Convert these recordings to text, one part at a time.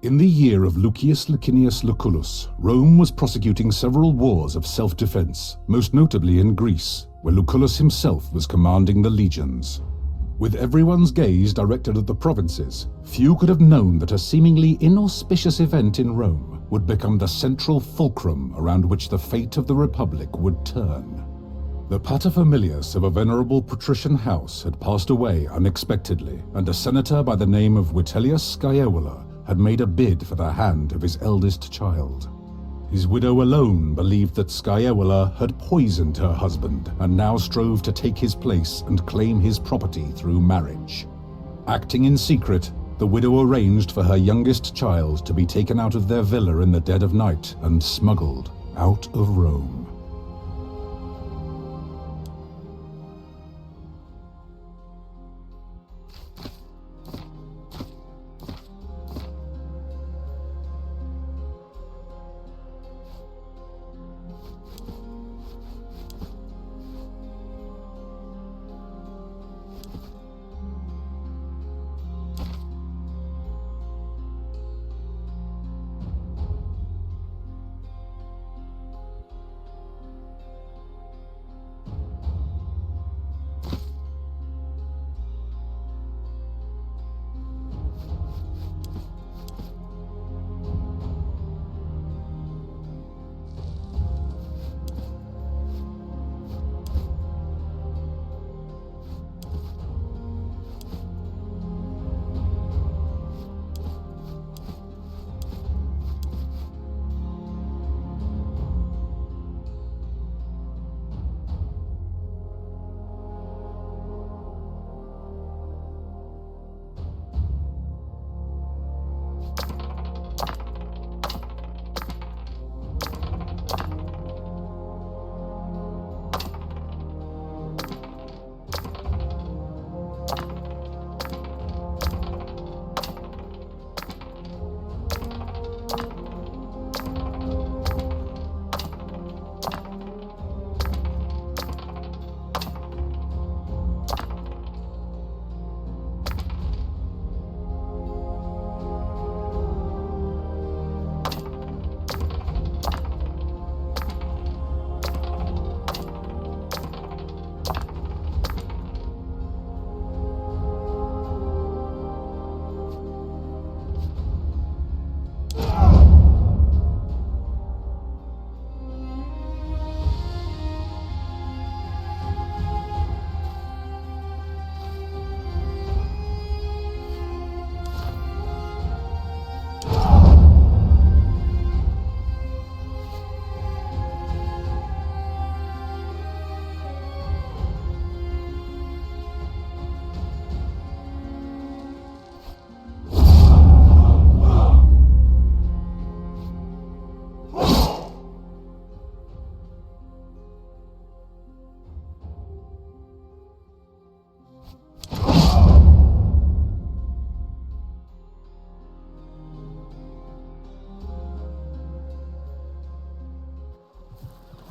In the year of Lucius Licinius Lucullus, Rome was prosecuting several wars of self-defense, most notably in Greece, where Lucullus himself was commanding the legions. With everyone's gaze directed at the provinces, few could have known that a seemingly inauspicious event in Rome would become the central fulcrum around which the fate of the Republic would turn. The paterfamilias of a venerable patrician house had passed away unexpectedly, and a senator by the name of Vitellius Scaevola had made a bid for the hand of his eldest child. His widow alone believed that Scaevola had poisoned her husband and now strove to take his place and claim his property through marriage. Acting in secret, the widow arranged for her youngest child to be taken out of their villa in the dead of night and smuggled out of Rome.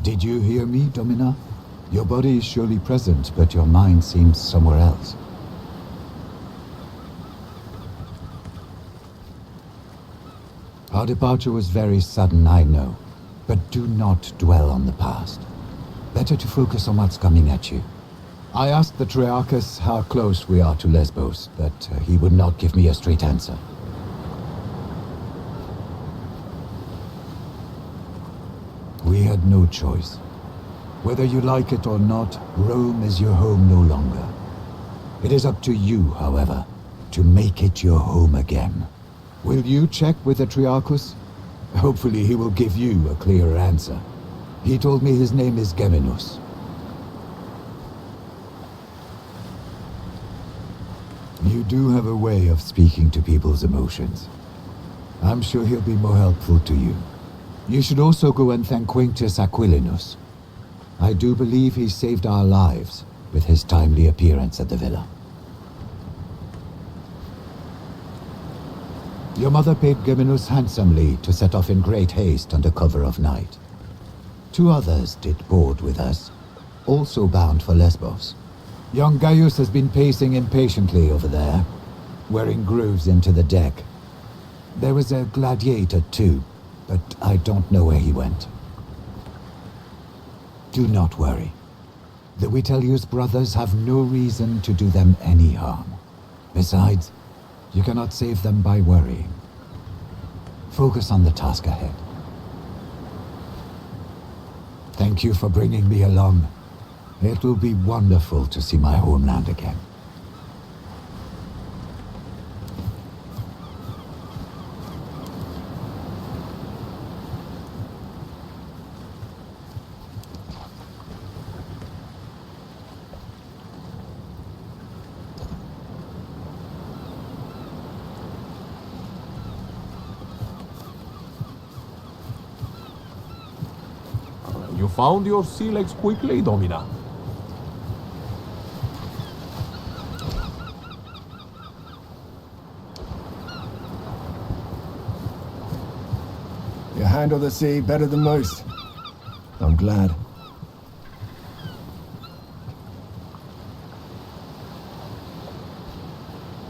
Did you hear me, Domina? Your body is surely present, but your mind seems somewhere else. Our departure was very sudden, I know, but do not dwell on the past. Better to focus on what's coming at you. I asked the Triarchus how close we are to Lesbos, but he would not give me a straight answer. We had no choice. Whether you like it or not, Rome is your home no longer. It is up to you, however, to make it your home again. Will you check with the Triarchus? Hopefully he will give you a clearer answer. He told me his name is Geminus. You do have a way of speaking to people's emotions. I'm sure he'll be more helpful to you. You should also go and thank Quintus Aquilinus. I do believe he saved our lives with his timely appearance at the villa. Your mother paid Geminus handsomely to set off in great haste under cover of night. 2 others did board with us, also bound for Lesbos. Young Gaius has been pacing impatiently over there, wearing grooves into the deck. There was a gladiator too, but I don't know where he went. Do not worry. The Witellius brothers have no reason to do them any harm. Besides, you cannot save them by worrying. Focus on the task ahead. Thank you for bringing me along. It will be wonderful to see my homeland again. You found your sea legs quickly, Domina. You handle the sea better than most. I'm glad.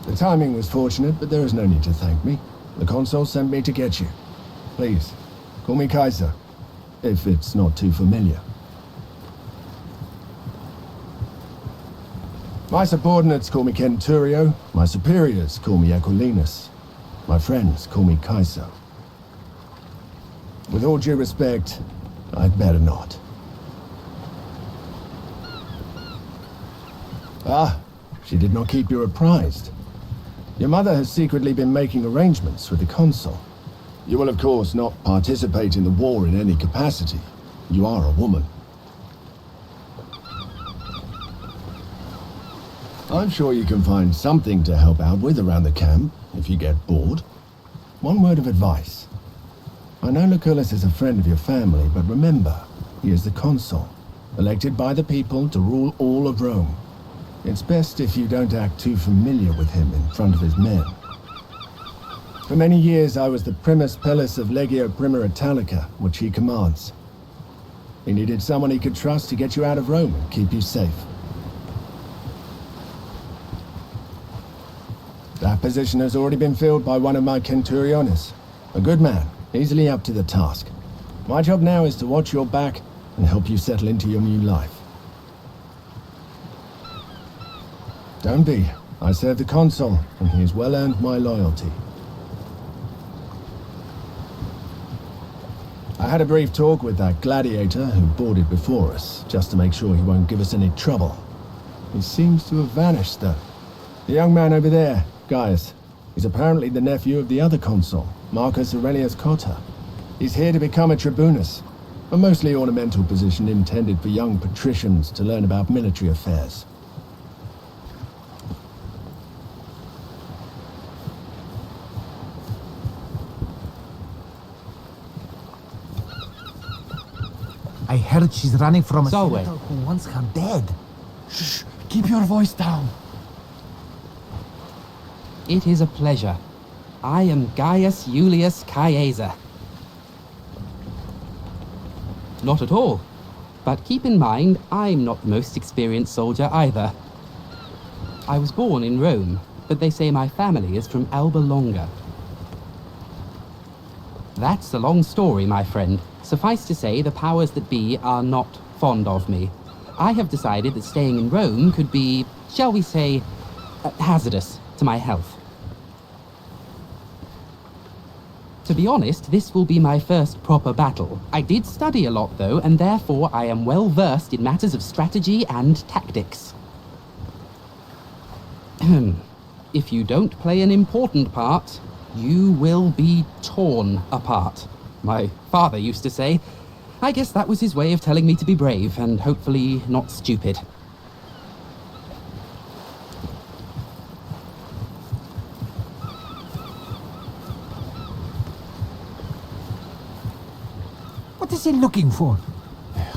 The timing was fortunate, but there is no need to thank me. The consul sent me to get you. Please, call me Kaiser, if it's not too familiar. My subordinates call me Centurio, my superiors call me Equilinus, my friends call me Kaiser. With all due respect, I'd better not. Ah, she did not keep you apprised. Your mother has secretly been making arrangements with the consul. You will of course not participate in the war in any capacity. You are a woman. I'm sure you can find something to help out with around the camp, if you get bored. One word of advice. I know Lucullus is a friend of your family, but remember, he is the consul, elected by the people to rule all of Rome. It's best if you don't act too familiar with him in front of his men. For many years I was the primus pellus of Legio Prima Italica, which he commands. He needed someone he could trust to get you out of Rome and keep you safe. That position has already been filled by one of my Centuriones. A good man, easily up to the task. My job now is to watch your back and help you settle into your new life. Don't be. I serve the consul, and he has well earned my loyalty. I had a brief talk with that gladiator who boarded before us, just to make sure he won't give us any trouble. He seems to have vanished, though. The young man over there, Gaius, is apparently the nephew of the other consul, Marcus Aurelius Cotta. He's here to become a tribunus, a mostly ornamental position intended for young patricians to learn about military affairs. I heard she's running from a Solway. senator who wants her dead. Shh! Keep your voice down. It is a pleasure. I am Gaius Julius Caesar. Not at all. But keep in mind, I'm not the most experienced soldier either. I was born in Rome, but they say my family is from Alba Longa. That's a long story, my friend. Suffice to say, the powers that be are not fond of me. I have decided that staying in Rome could be, shall we say, hazardous to my health. To be honest, this will be my first proper battle. I did study a lot, though, and therefore I am well versed in matters of strategy and tactics. If you don't play an important part, you will be torn apart. My father used to say. I guess that was his way of telling me to be brave, and hopefully not stupid. What is he looking for?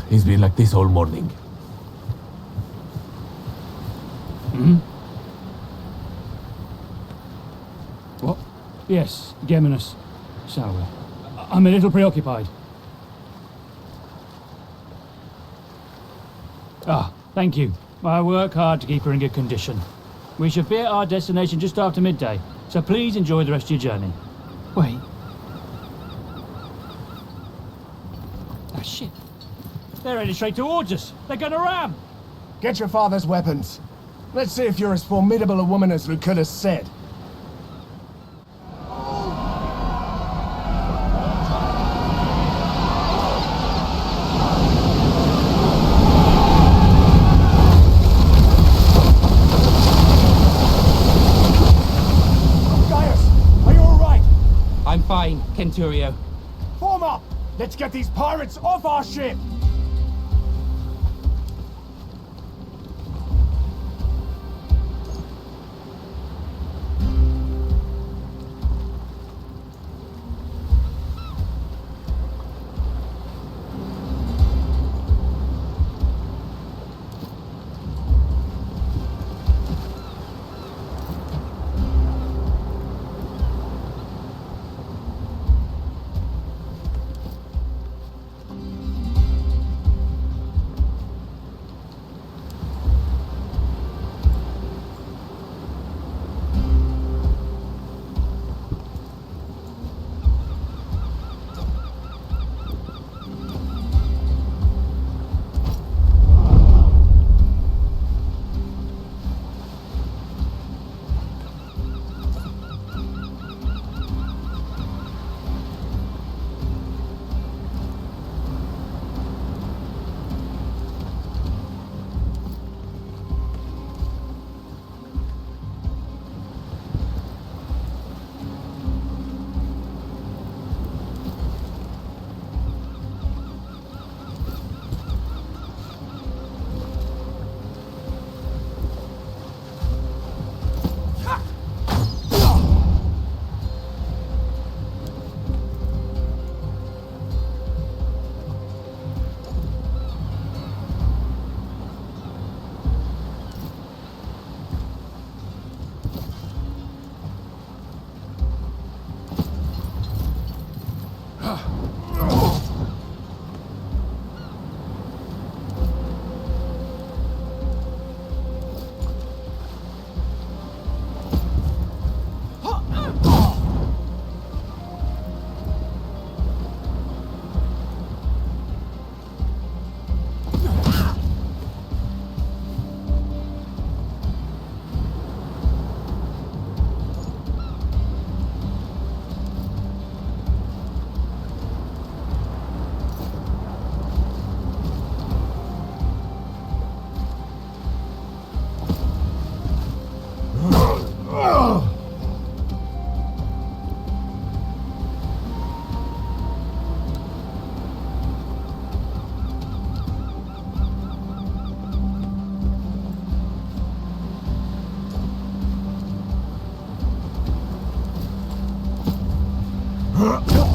He's been like this all morning. What? Yes, Geminus. So, I'm a little preoccupied. Ah, thank you. I work hard to keep her in good condition. We should be at our destination just after midday, so please enjoy the rest of your journey. Wait. Ah, shit. They're heading straight towards us. They're gonna ram. Get your father's weapons. Let's see if you're as formidable a woman as Lucullus said. I'm fine, Kenturio. Form up! Let's get these pirates off our ship!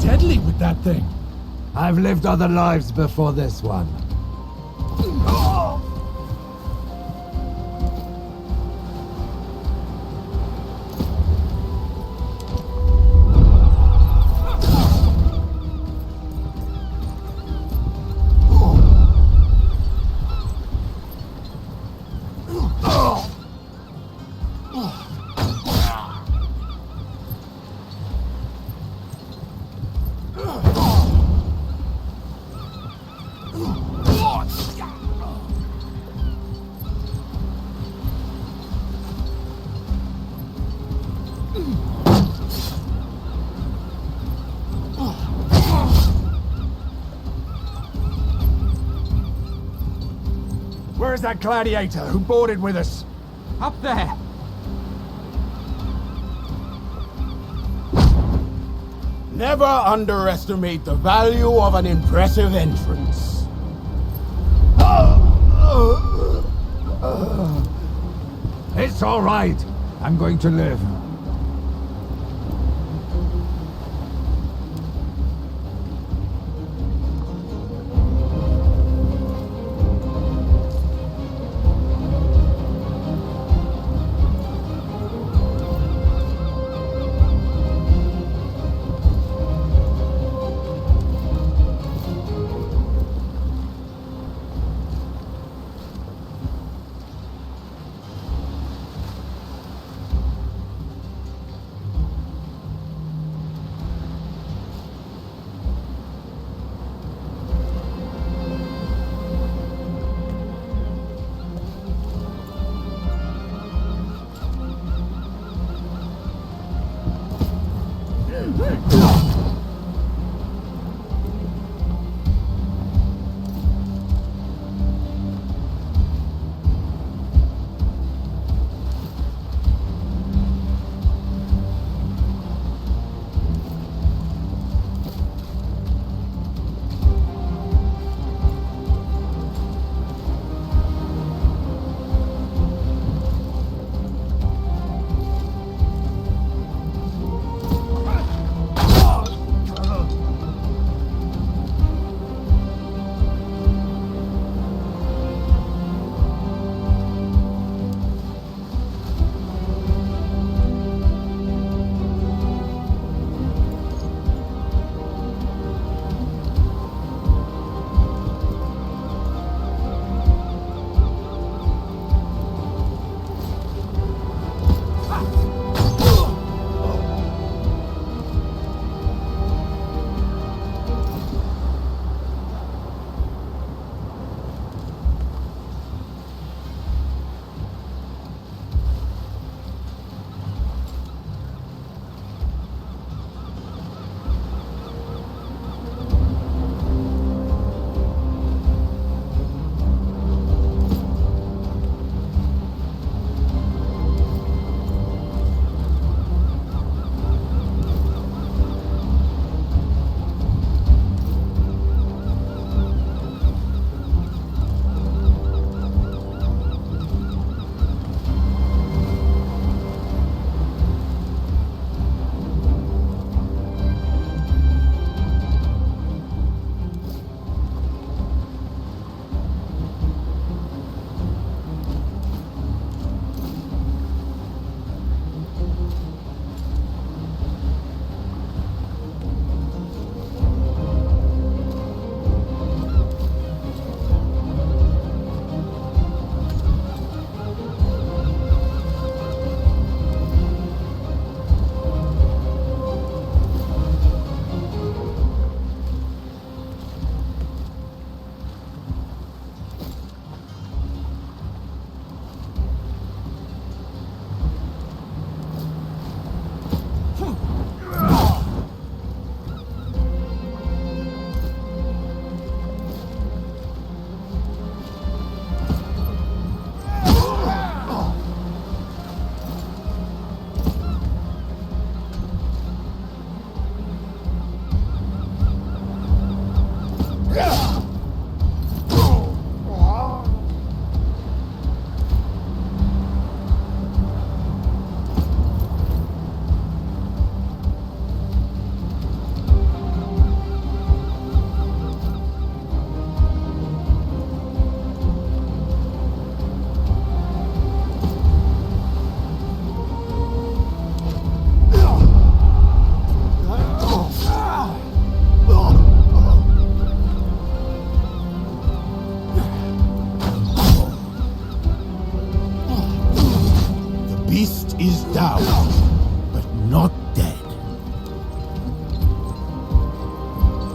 Deadly with that thing. I've lived other lives before this one. Where's that gladiator who boarded with us? Up there! Never underestimate the value of an impressive entrance. It's all right. I'm going to live. beast is down, but not dead.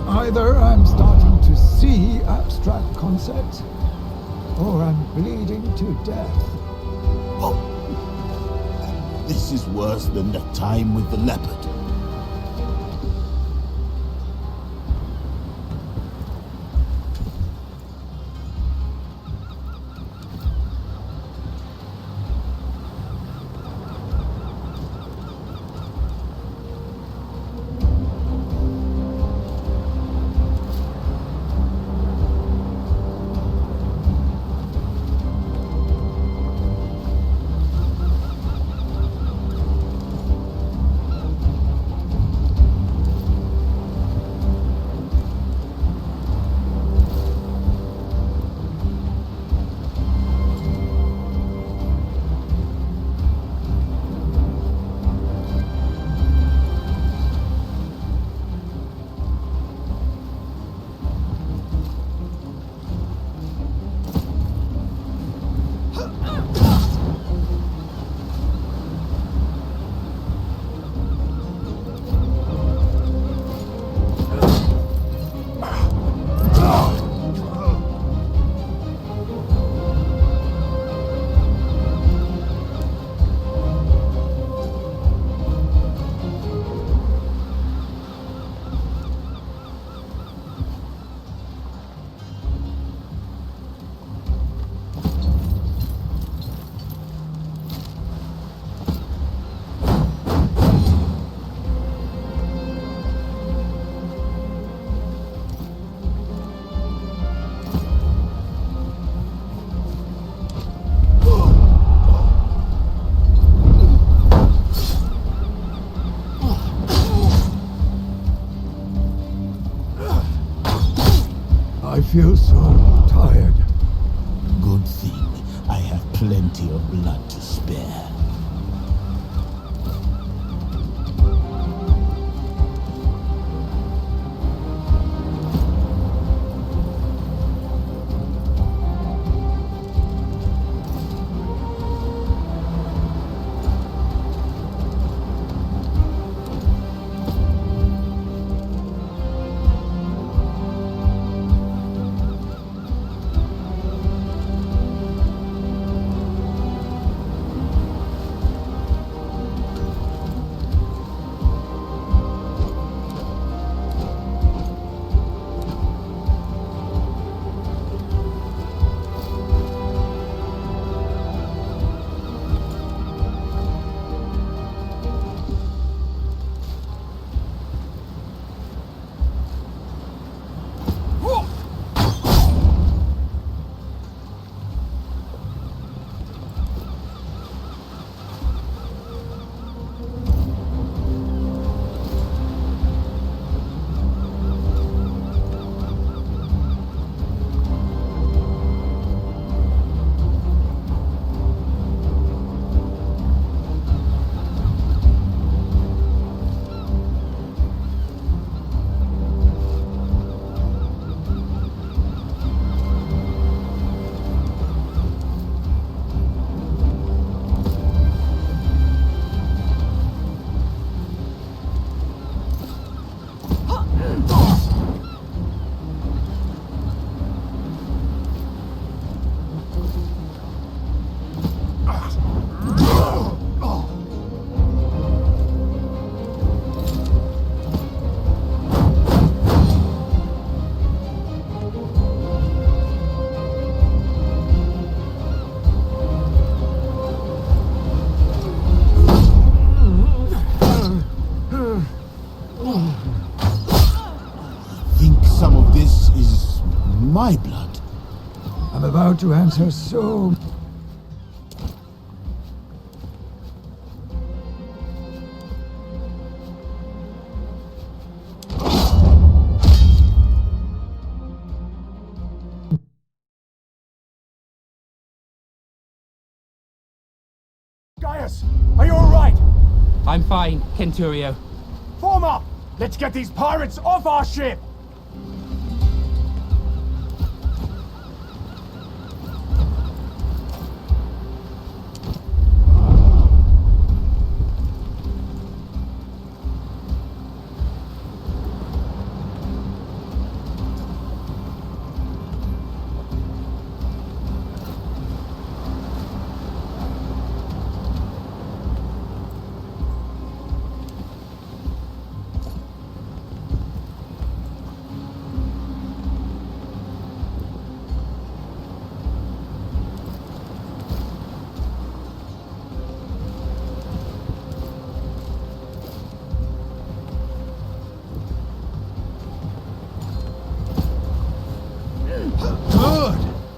Either I'm starting to see abstract concepts, or I'm bleeding to death. Oh. This is worse than the time with the leopard. I feel so tired. Good thing. I have plenty of blood to spare. My blood. I'm about to answer so... Gaius, are you alright? I'm fine, Kenturio. Form up! Let's get these pirates off our ship!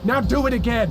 Now do it again!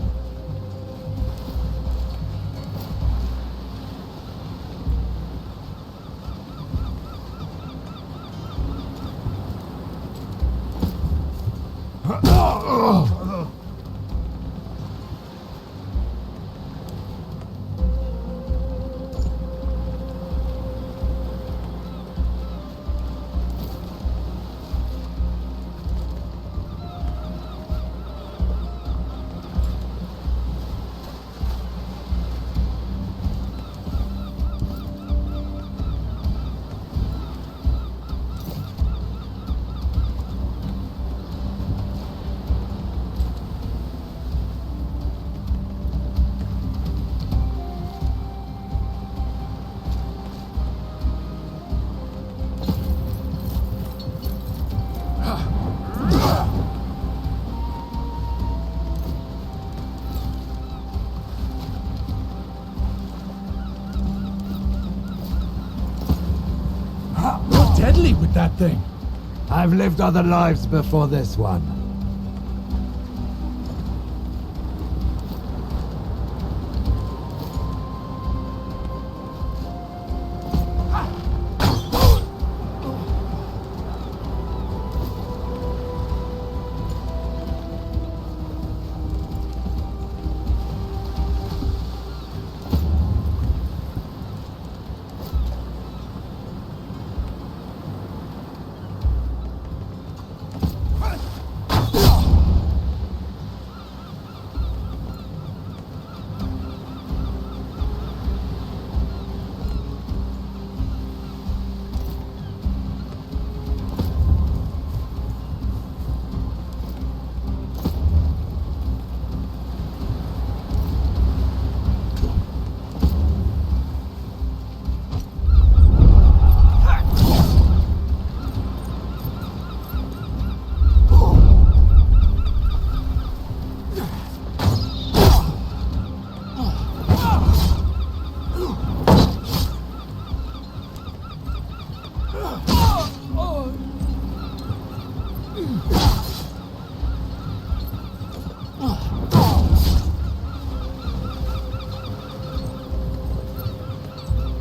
Deadly with that thing. I've lived other lives before this one.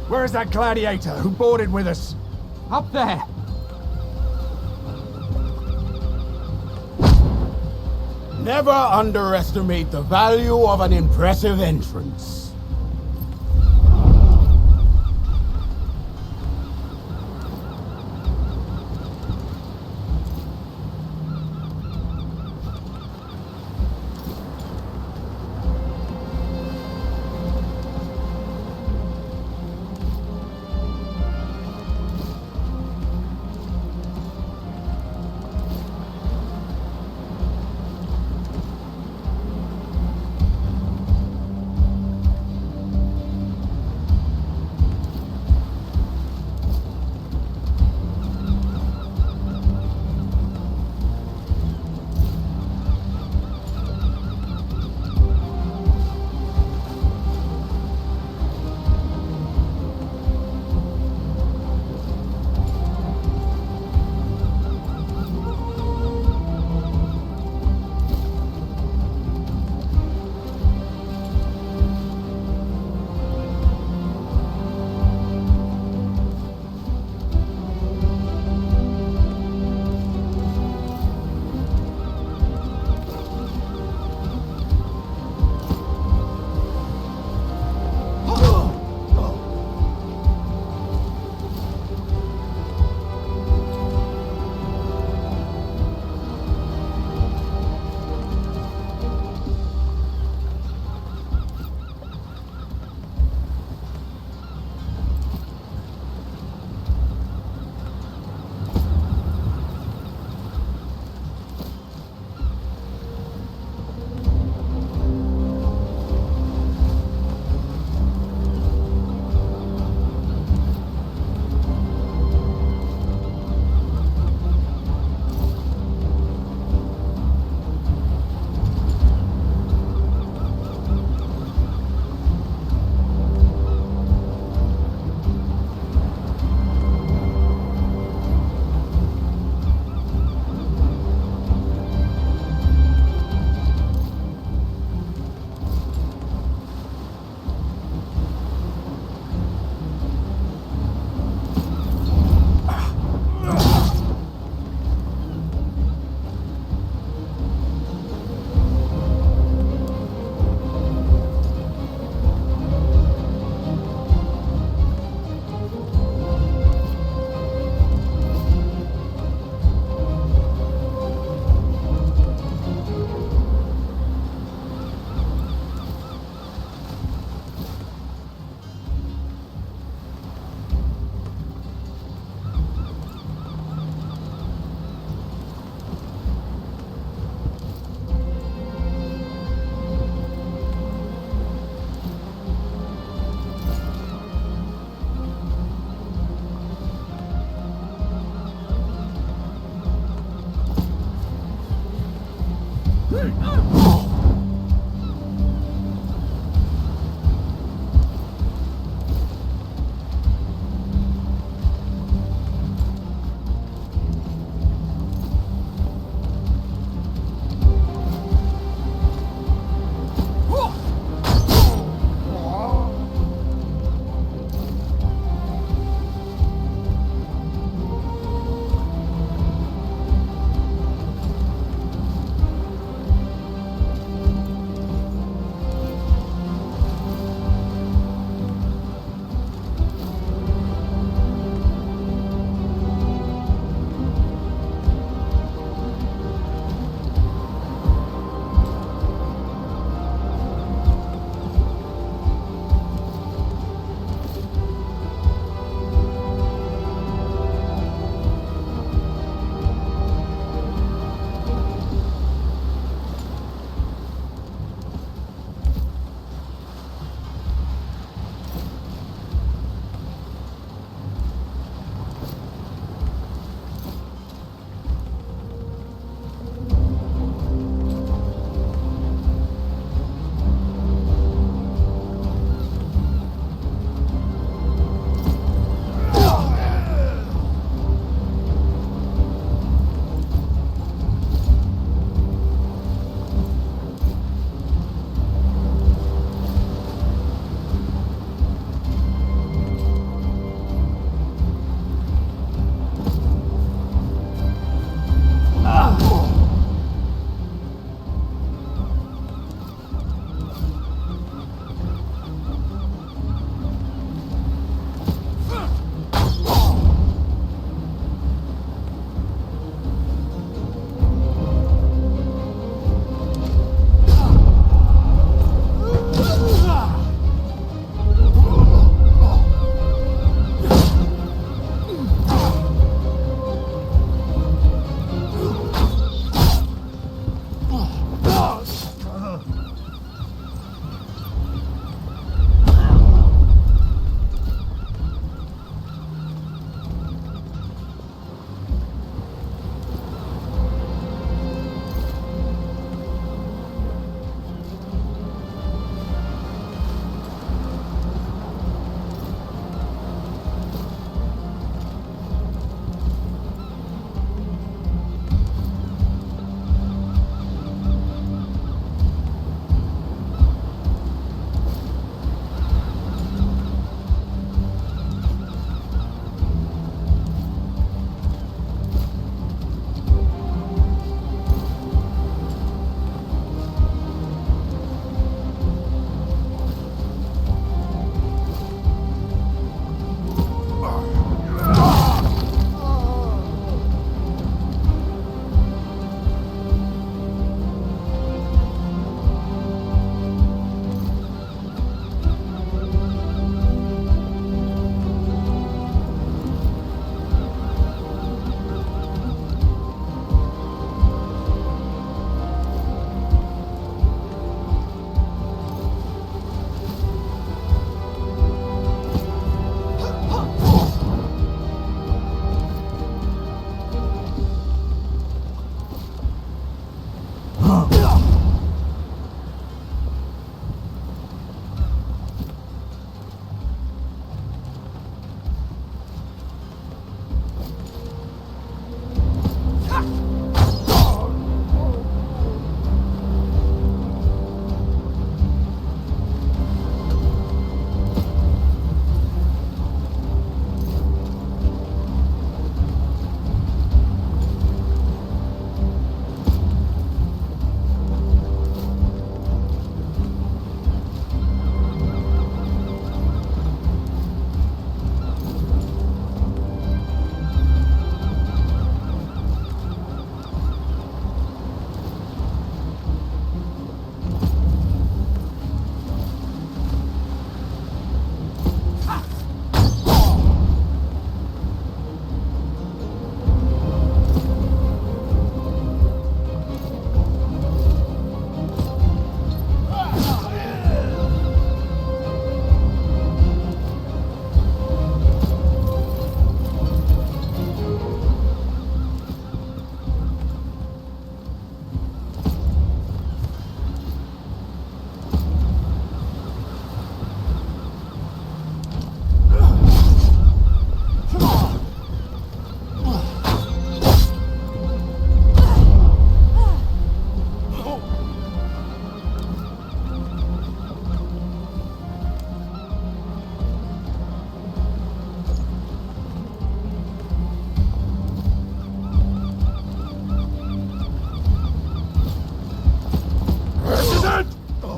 Where's that gladiator who boarded with us? Up there! Never underestimate the value of an impressive entrance.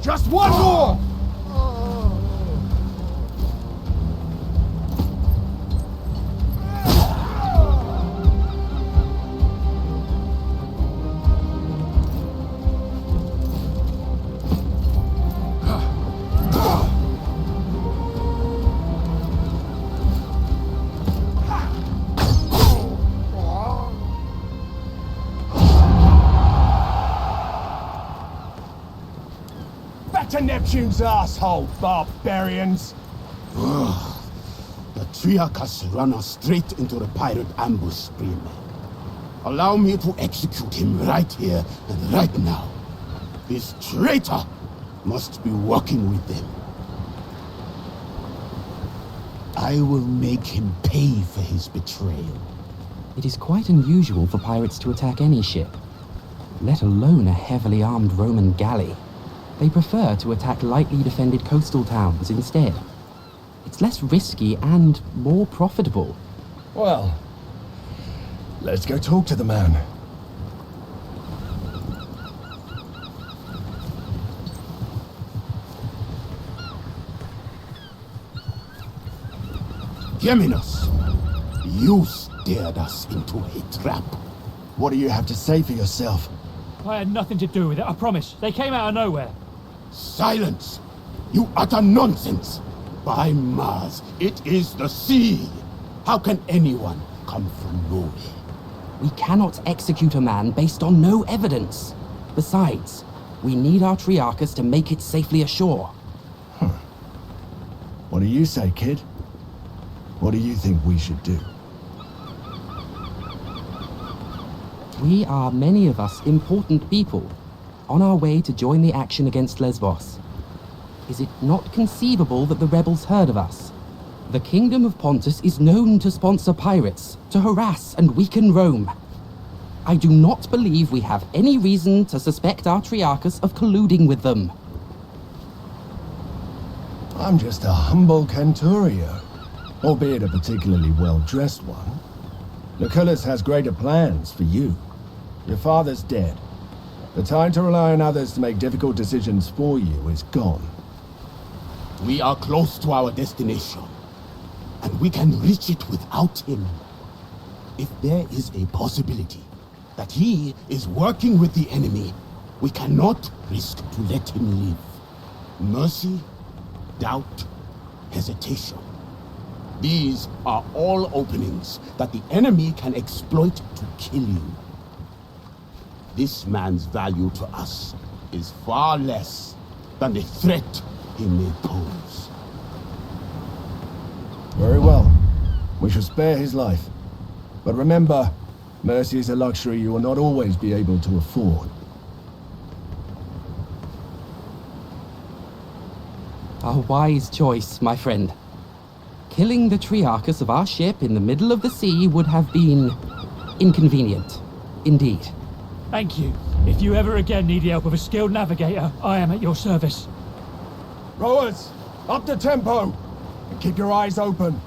Just one more! To Neptune's asshole, barbarians! The Triarchus run us straight into the pirate ambush, Spearman. Allow me to execute him right here and right now. This traitor must be working with them. I will make him pay for his betrayal. It is quite unusual for pirates to attack any ship, let alone a heavily armed Roman galley. They prefer to attack lightly defended coastal towns instead. It's less risky and more profitable. Well, let's go talk to the man. Geminus, you steered us into a trap. What do you have to say for yourself? I had nothing to do with it, I promise. They came out of nowhere. Silence! You utter nonsense! By Mars, it is the sea! How can anyone come from nowhere? We cannot execute a man based on no evidence. Besides, we need our Triarchus to make it safely ashore. What do you say, kid? What do you think we should do? We are, many of us, important people, on our way to join the action against Lesbos. Is it not conceivable that the rebels heard of us? The Kingdom of Pontus is known to sponsor pirates, to harass and weaken Rome. I do not believe we have any reason to suspect our Triarchus of colluding with them. I'm just a humble Canturio, albeit a particularly well-dressed one. Lucullus has greater plans for you. Your father's dead. The time to rely on others to make difficult decisions for you is gone. We are close to our destination, and we can reach it without him. If there is a possibility that he is working with the enemy, we cannot risk to let him live. Mercy, doubt, hesitation. These are all openings that the enemy can exploit to kill you. This man's value to us is far less than the threat he may pose. Very well. We shall spare his life. But remember, mercy is a luxury you will not always be able to afford. A wise choice, my friend. Killing the Triarchus of our ship in the middle of the sea would have been inconvenient, indeed. Thank you. If you ever again need the help of a skilled navigator, I am at your service. Rowers, up the tempo! And keep your eyes open.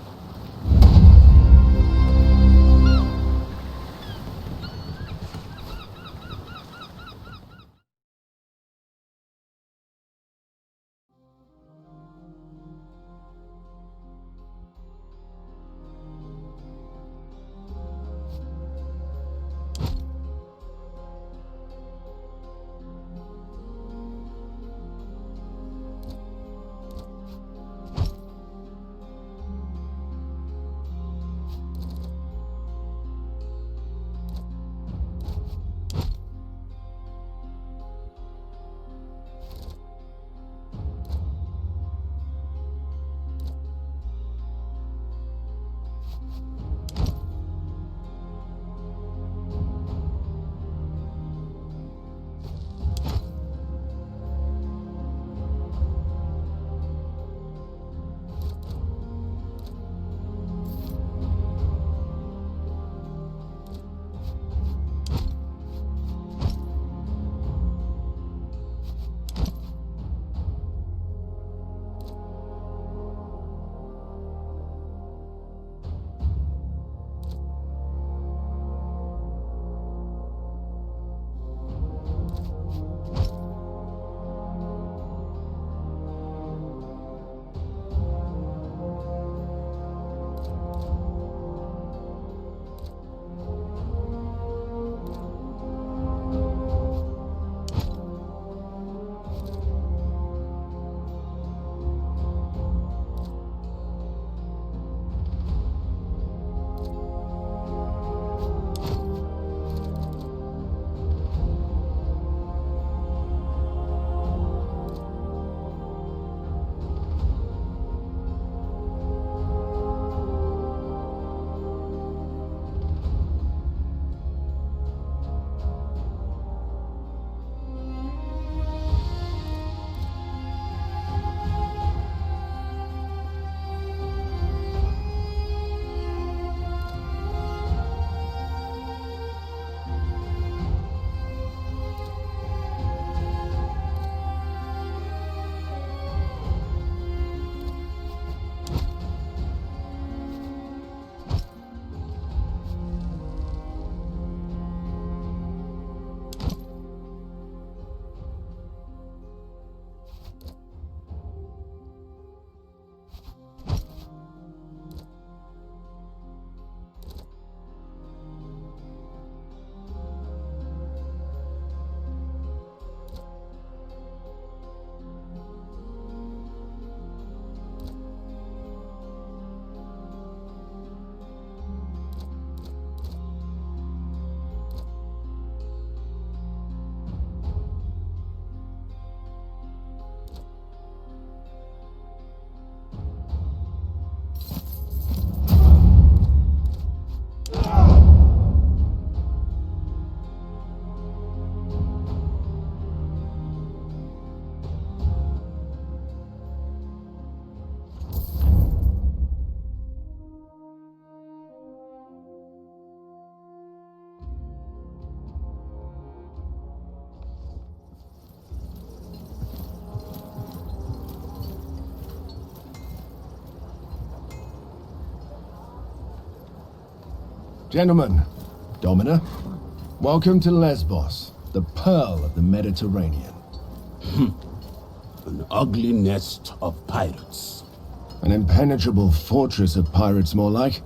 Gentlemen, Domina, welcome to Lesbos, the pearl of the Mediterranean. An ugly nest of pirates. An impenetrable fortress of pirates, more like.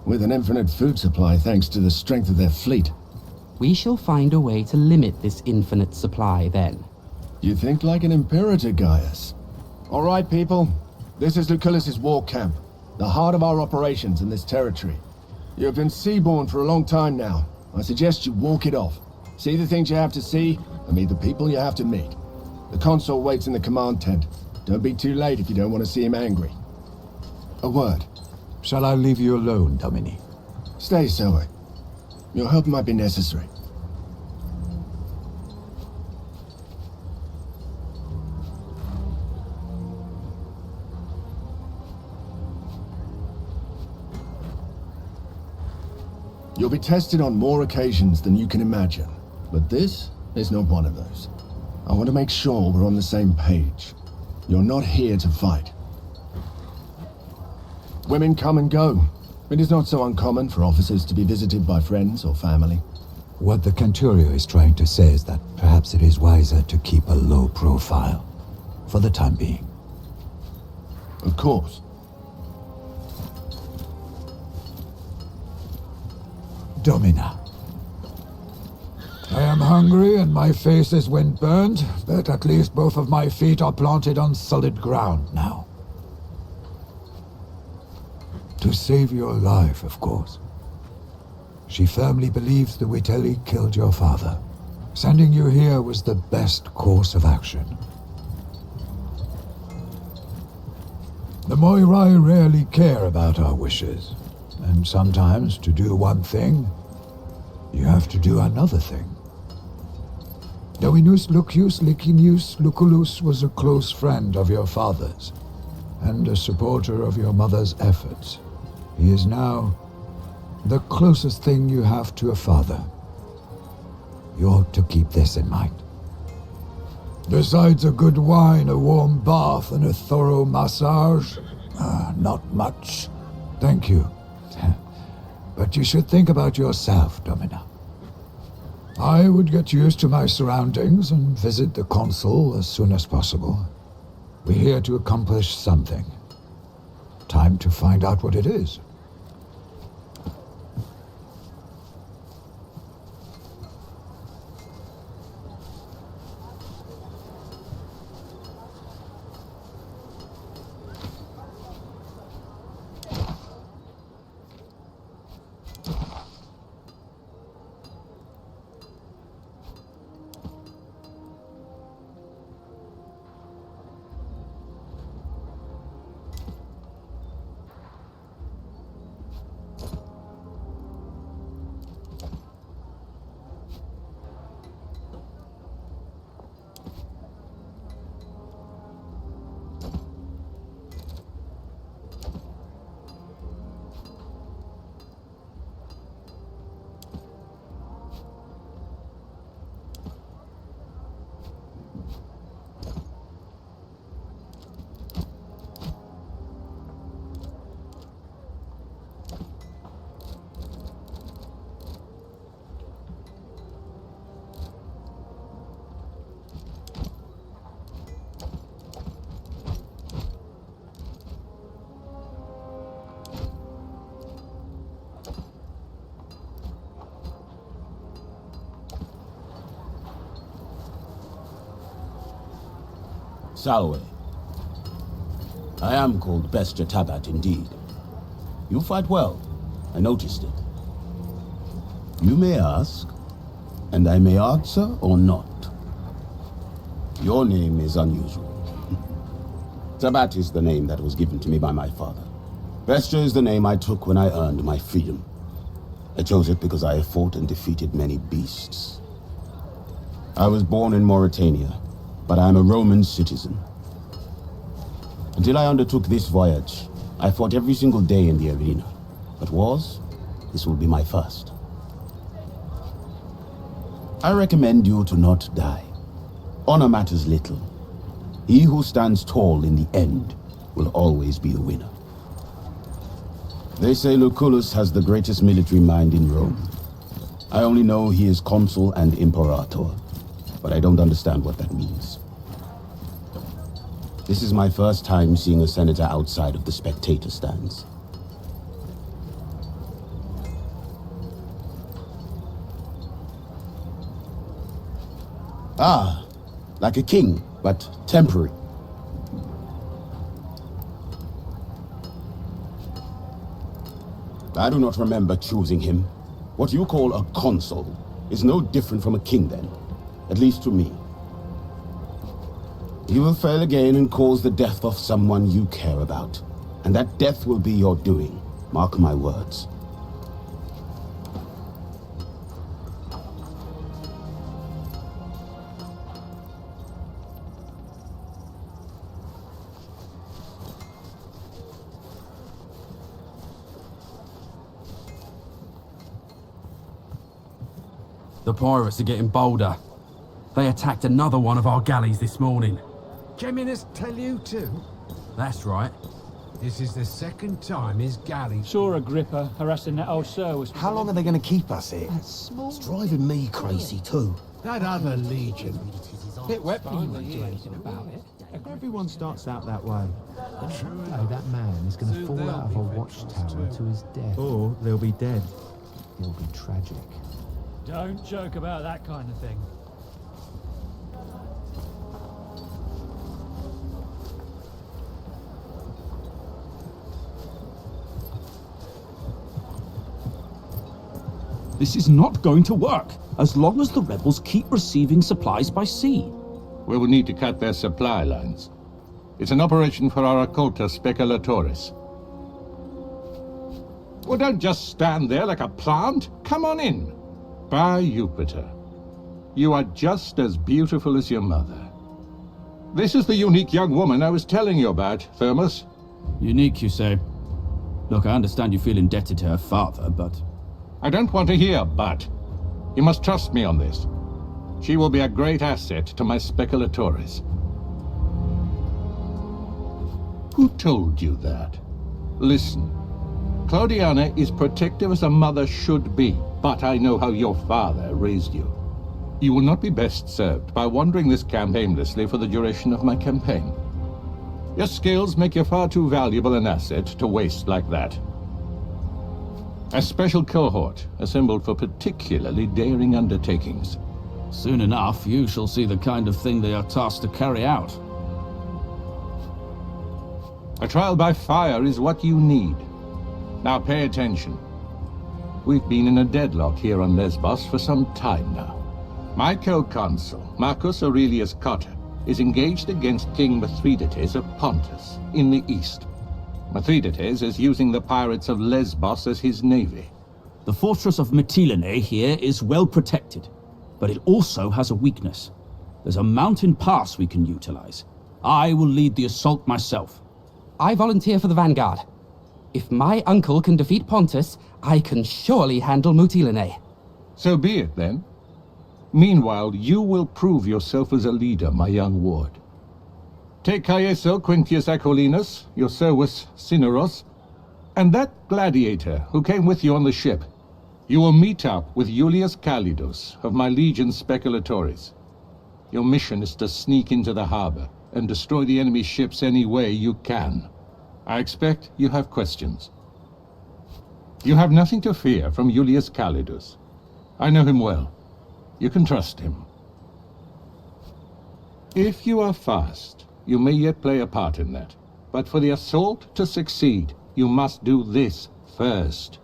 With an infinite food supply thanks to the strength of their fleet. We shall find a way to limit this infinite supply then. You think like an imperator, Gaius. All right, people. This is Lucullus's war camp, the heart of our operations in this territory. You have been seaborne for a long time now. I suggest you walk it off. See the things you have to see, and meet the people you have to meet. The consul waits in the command tent. Don't be too late if you don't want to see him angry. A word. Shall I leave you alone, Domini? Stay, Zoe. Your help might be necessary. You'll be tested on more occasions than you can imagine, but this is not one of those. I want to make sure we're on the same page. You're not here to fight. Women come and go. It is not so uncommon for officers to be visited by friends or family. What the Canturio is trying to say is that perhaps it is wiser to keep a low profile, for the time being. Of course. Domina. I am hungry and my face is wind-burned, but at least both of my feet are planted on solid ground now. To save your life, of course. She firmly believes the Witelli killed your father. Sending you here was the best course of action. The Moirai rarely care about our wishes, and sometimes to do one thing, you have to do another thing. Dominus Lucius Licinius Lucullus was a close friend of your father's, and a supporter of your mother's efforts. He is now the closest thing you have to a father. You ought to keep this in mind. Besides a good wine, a warm bath, and a thorough massage, not much. Thank you. But you should think about yourself, Domina. I would get used to my surroundings and visit the consul as soon as possible. We're here to accomplish something. Time to find out what it is. Salwe. I am called Bestia Tabat indeed. You fight well. I noticed it. You may ask, and I may answer or not. Your name is unusual. Tabat is the name that was given to me by my father. Bestia is the name I took when I earned my freedom. I chose it because I have fought and defeated many beasts. I was born in Mauritania, but I am a Roman citizen. Until I undertook this voyage, I fought every single day in the arena. But wars, this will be my first. I recommend you to not die. Honor matters little. He who stands tall in the end will always be the winner. They say Lucullus has the greatest military mind in Rome. I only know he is consul and imperator, but I don't understand what that means. This is my first time seeing a senator outside of the spectator stands. Ah, like a king, but temporary. I do not remember choosing him. What you call a consul is no different from a king then, at least to me. You will fail again and cause the death of someone you care about, and that death will be your doing. Mark my words. The pirates are getting bolder. They attacked another one of our galleys this morning. Geminus tell you too? That's right. This is the second time his galley... Saw Agrippa harassing that old sir was... How long are they going to keep us here? It's driving me crazy too. That other legion. Bit wet behind the Do ears. anything about it. Everyone starts out that way. One day that man is going to fall out of a watchtower to his death. Or they'll be dead. It'll be tragic. Don't joke about that kind of thing. This is not going to work, as long as the rebels keep receiving supplies by sea. We will need to cut their supply lines. It's an operation for our occulta speculatores. Well, don't just stand there like a plant. Come on in. By Jupiter, you are just as beautiful as your mother. This is the unique young woman I was telling you about, Thermos. Unique, you say? Look, I understand you feel indebted to her father, but... I don't want to hear but. You must trust me on this. She will be a great asset to my speculatores. Who told you that? Listen, Claudiana is protective as a mother should be, but I know how your father raised you. You will not be best served by wandering this camp aimlessly for the duration of my campaign. Your skills make you far too valuable an asset to waste like that. A special cohort assembled for particularly daring undertakings. Soon enough, you shall see the kind of thing they are tasked to carry out. A trial by fire is what you need. Now pay attention. We've been in a deadlock here on Lesbos for some time now. My co-consul, Marcus Aurelius Cotta, is engaged against King Mithridates of Pontus in the east. Mithridates is using the pirates of Lesbos as his navy. The fortress of Mitilene here is well protected, but it also has a weakness. There's a mountain pass we can utilize. I will lead the assault myself. I volunteer for the vanguard. If my uncle can defeat Pontus, I can surely handle Mutilene. So be it, then. Meanwhile, you will prove yourself as a leader, my young ward. Take Caeso Quintius Acollinus, your Servus Cineros, and that gladiator who came with you on the ship. You will meet up with Iulius Calidus of my legion Speculatores. Your mission is to sneak into the harbor and destroy the enemy ships any way you can. I expect you have questions. You have nothing to fear from Iulius Calidus. I know him well. You can trust him. If you are fast, you may yet play a part in that. But for the assault to succeed, you must do this first.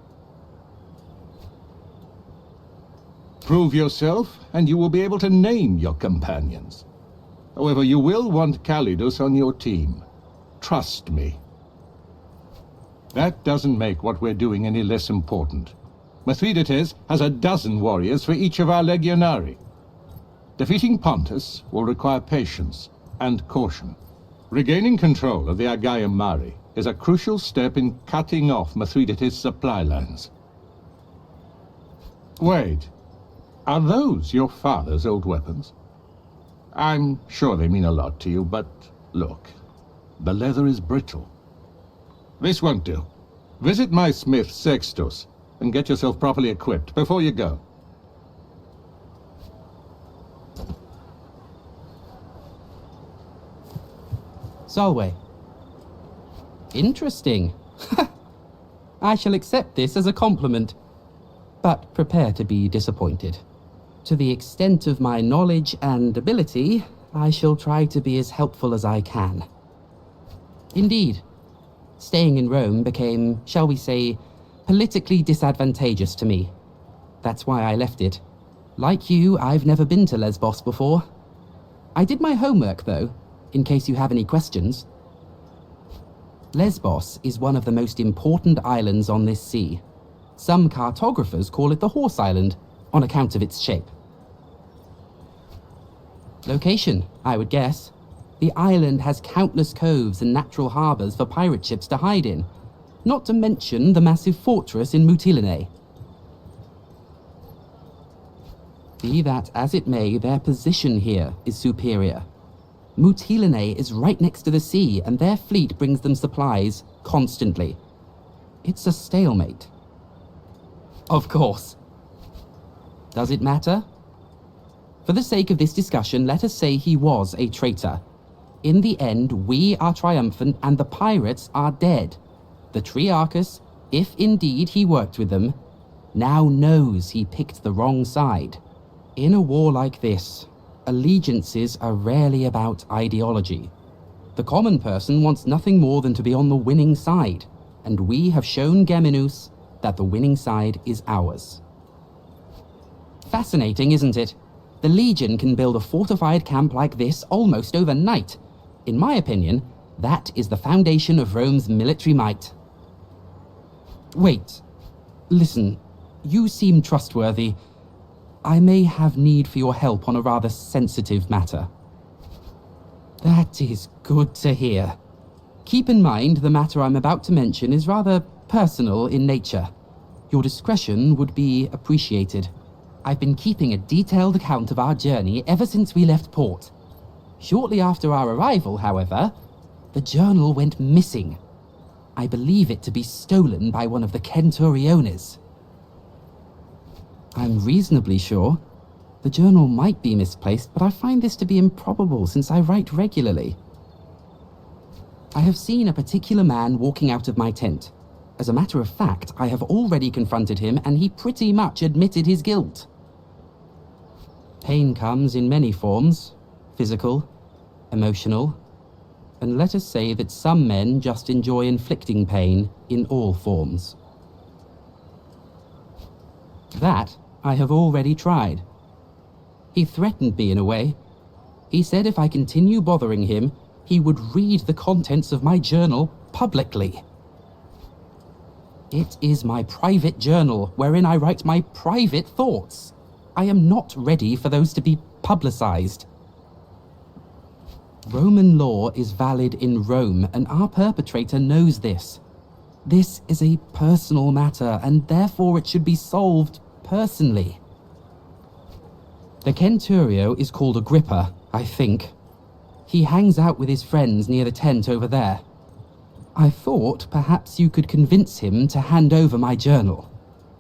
Prove yourself, and you will be able to name your companions. However, you will want Calidus on your team. Trust me. That doesn't make what we're doing any less important. Mithridates has a dozen warriors for each of our legionari. Defeating Pontus will require patience and caution. Regaining control of the Aegaeum Mare is a crucial step in cutting off Mithridates' supply lines. Wait, are those your father's old weapons? I'm sure they mean a lot to you, but look, the leather is brittle. This won't do. Visit my smith, Sextus, and get yourself properly equipped before you go. Solway. Interesting. I shall accept this as a compliment, but prepare to be disappointed. To the extent of my knowledge and ability, I shall try to be as helpful as I can. Indeed, staying in Rome became, shall we say, politically disadvantageous to me. That's why I left it. Like you, I've never been to Lesbos before. I did my homework, though, in case you have any questions. Lesbos is one of the most important islands on this sea. Some cartographers call it the Horse Island, on account of its shape. Location, I would guess. The island has countless coves and natural harbours for pirate ships to hide in, not to mention the massive fortress in Mittilenu. Be that as it may, their position here is superior. Mittilenu is right next to the sea, and their fleet brings them supplies constantly. It's a stalemate. Of course. Does it matter? For the sake of this discussion, let us say he was a traitor. In the end, we are triumphant and the pirates are dead. The Triarchus, if indeed he worked with them, now knows he picked the wrong side. In a war like this, allegiances are rarely about ideology. The common person wants nothing more than to be on the winning side, and we have shown Geminus that the winning side is ours. Fascinating, isn't it? The Legion can build a fortified camp like this almost overnight. In my opinion, that is the foundation of Rome's military might. Wait. Listen. You seem trustworthy. I may have need for your help on a rather sensitive matter. That is good to hear. Keep in mind the matter I'm about to mention is rather personal in nature. Your discretion would be appreciated. I've been keeping a detailed account of our journey ever since we left port. Shortly after our arrival, however, the journal went missing. I believe it to be stolen by one of the Centuriones. I'm reasonably sure. The journal might be misplaced, but I find this to be improbable since I write regularly. I have seen a particular man walking out of my tent. As a matter of fact, I have already confronted him and he pretty much admitted his guilt. Pain comes in many forms, physical, emotional, and let us say that some men just enjoy inflicting pain in all forms. That I have already tried. He threatened me in a way. He said if I continue bothering him, he would read the contents of my journal publicly. It is my private journal, wherein I write my private thoughts. I am not ready for those to be publicized. Roman law is valid in Rome, and our perpetrator knows this. This is a personal matter, and therefore it should be solved personally. The Centurio is called Agrippa, I think. He hangs out with his friends near the tent over there. I thought perhaps you could convince him to hand over my journal.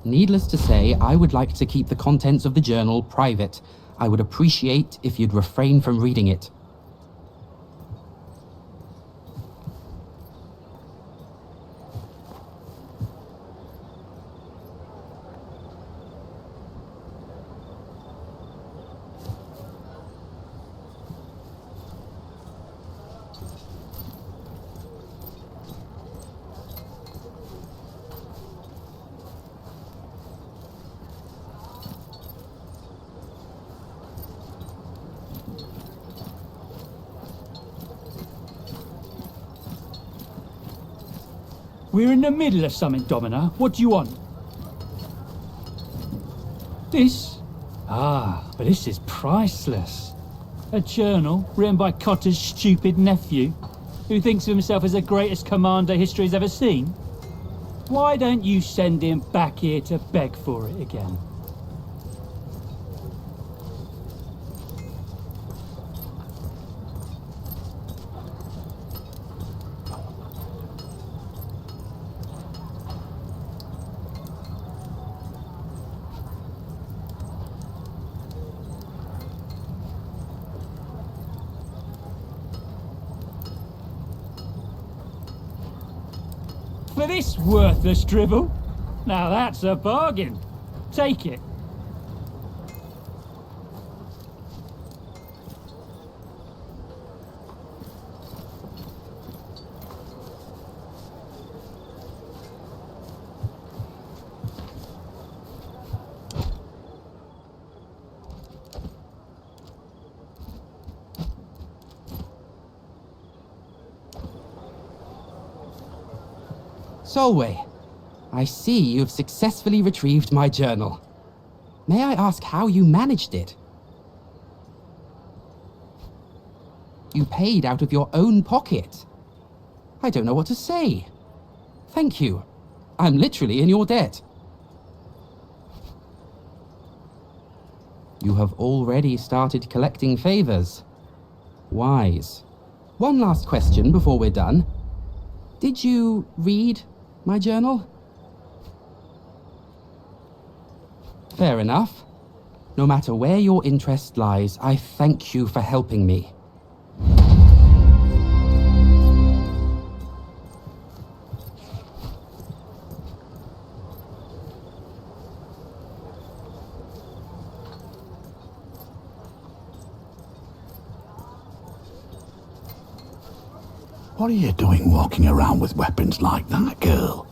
Needless to say, I would like to keep the contents of the journal private. I would appreciate if you'd refrain from reading it. We're in the middle of something, Domina. What do you want? This? Ah, but this is priceless. A journal written by Cotter's stupid nephew, who thinks of himself as the greatest commander history's ever seen. Why don't you send him back here to beg for it again? for this worthless drivel? Now that's a bargain. Take it. Solway, I see you've successfully retrieved my journal. May I ask how you managed it? You paid out of your own pocket. I don't know what to say. Thank you. I'm literally in your debt. You have already started collecting favors. Wise. One last question before we're done. Did you read my journal? Fair enough. No matter where your interest lies, I thank you for helping me. What are you doing walking around with weapons like that, girl?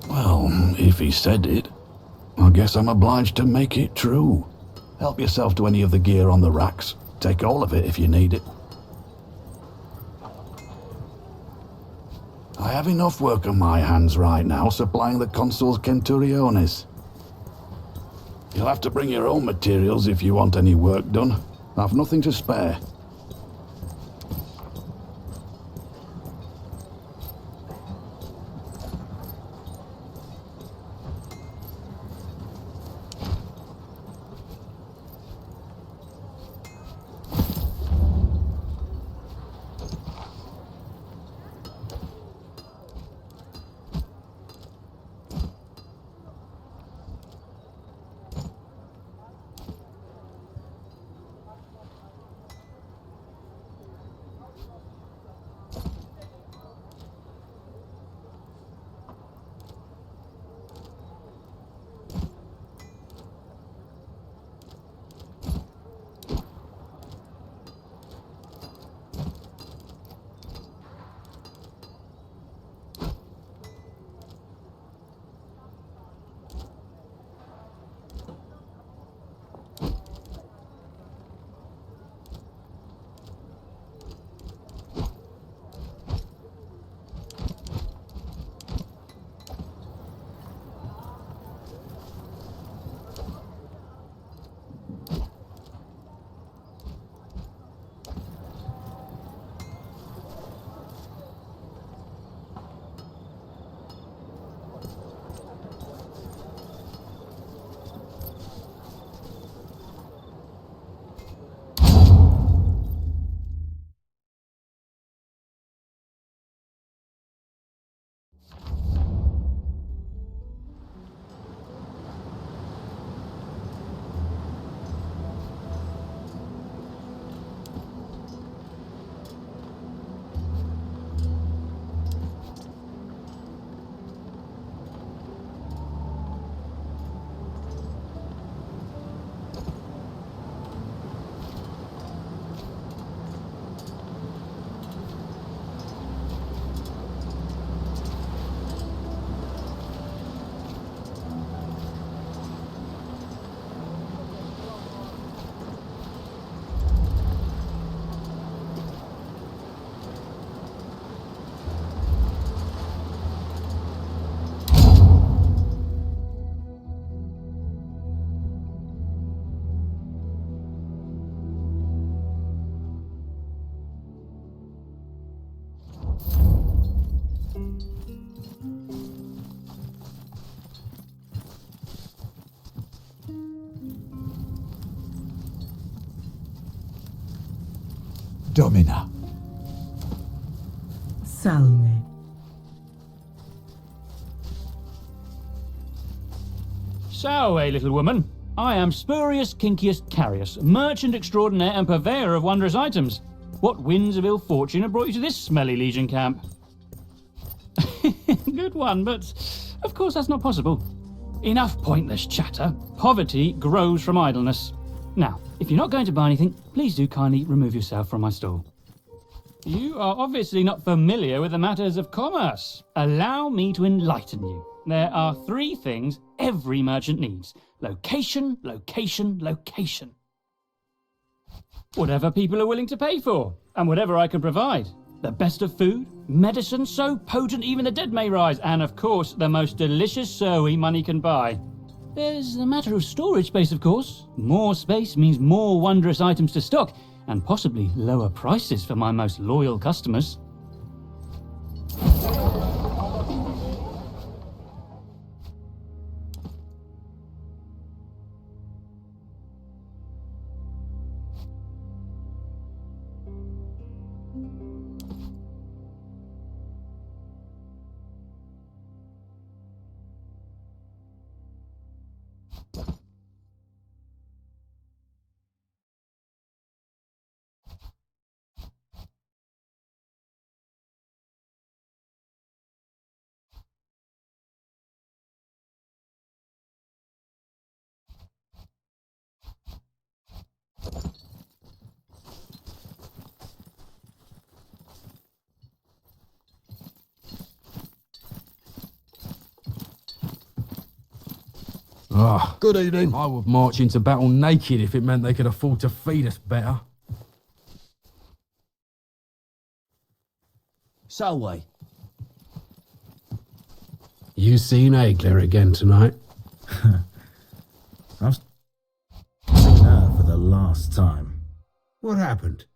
Well, if he said it, I guess I'm obliged to make it true. Help yourself to any of the gear on the racks. Take all of it if you need it. I have enough work on my hands right now supplying the consul's centuriones. You'll have to bring your own materials if you want any work done. I've nothing to spare. Domina. Salve. So, little woman, I am Spurius Kincius Carius, merchant extraordinaire and purveyor of wondrous items. What winds of ill fortune have brought you to this smelly Legion camp? Good one, but of course that's not possible. Enough pointless chatter. Poverty grows from idleness. Now, if you're not going to buy anything, please do kindly remove yourself from my stall. You are obviously not familiar with the matters of commerce. Allow me to enlighten you. There are 3 things every merchant needs. Location, location, location. Whatever people are willing to pay for, and whatever I can provide. The best of food, medicine so potent even the dead may rise, and of course, the most delicious sowie money can buy. There's a matter of storage space, of course. More space means more wondrous items to stock, and possibly lower prices for my most loyal customers. Ah, Good evening. I would march into battle naked if it meant they could afford to feed us better. So, You seen Aegler again tonight? I've seen her for the last time. What happened?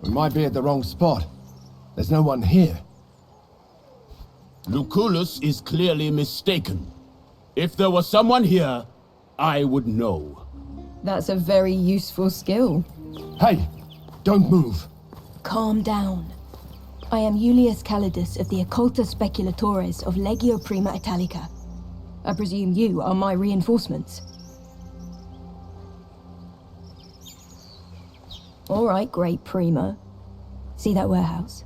We might be at the wrong spot. There's no one here. Lucullus is clearly mistaken. If there was someone here, I would know. That's a very useful skill. Hey, don't move. Calm down. I am Julius Calidus of the Occulta Speculatores of Legio Prima Italica. I presume you are my reinforcements. All right, Great Prima. See that warehouse?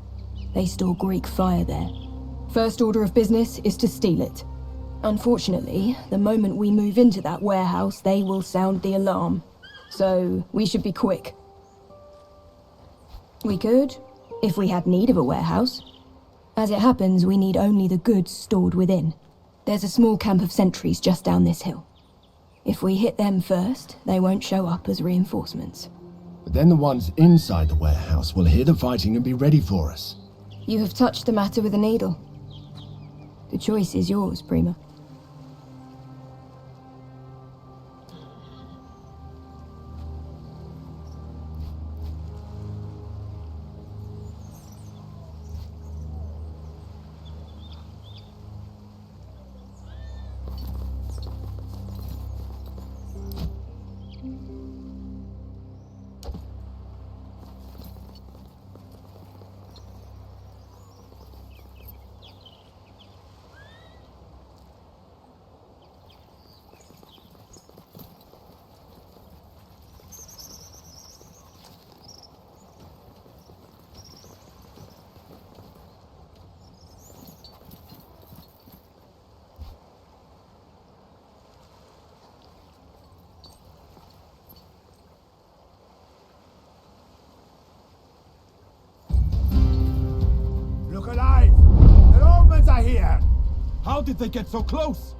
They store Greek fire there. First order of business is to steal it. Unfortunately, the moment we move into that warehouse, they will sound the alarm. So, we should be quick. We could, if we had need of a warehouse. As it happens, we need only the goods stored within. There's a small camp of sentries just down this hill. If we hit them first, they won't show up as reinforcements. But then the ones inside the warehouse will hear the fighting and be ready for us. You have touched the matter with a needle. The choice is yours, Prima. How did they get so close?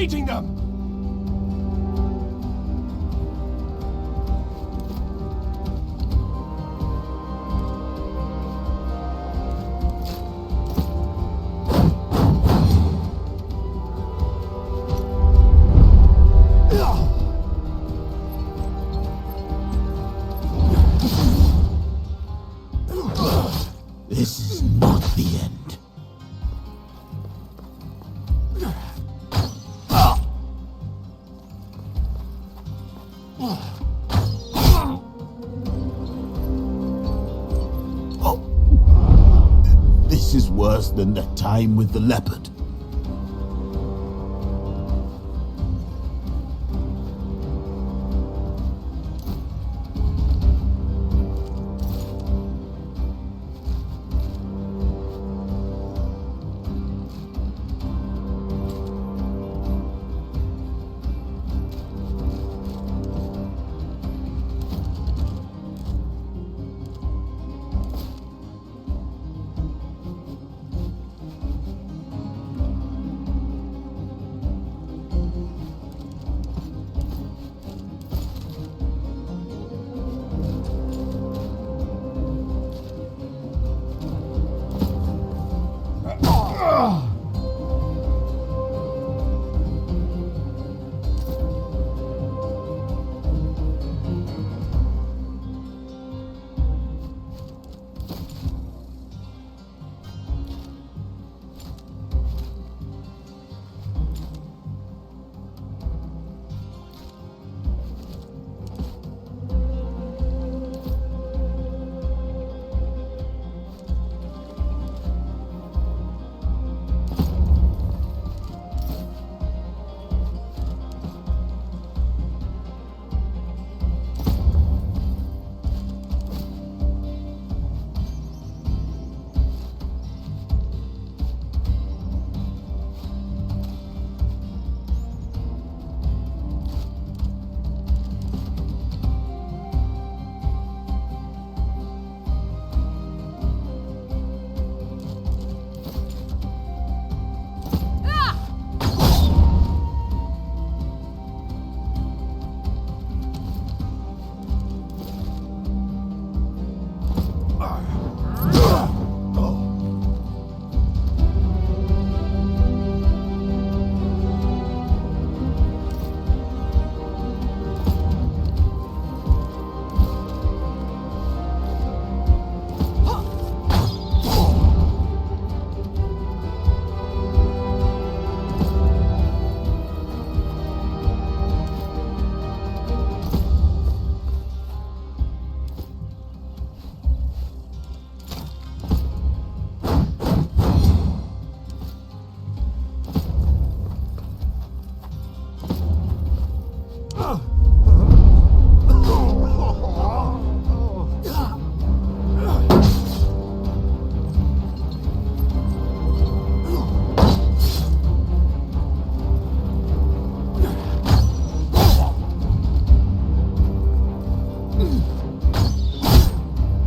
defeating them! This is not the end. This is worse than that time with the leopard.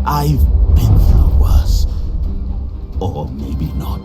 I've been through worse. Or maybe not.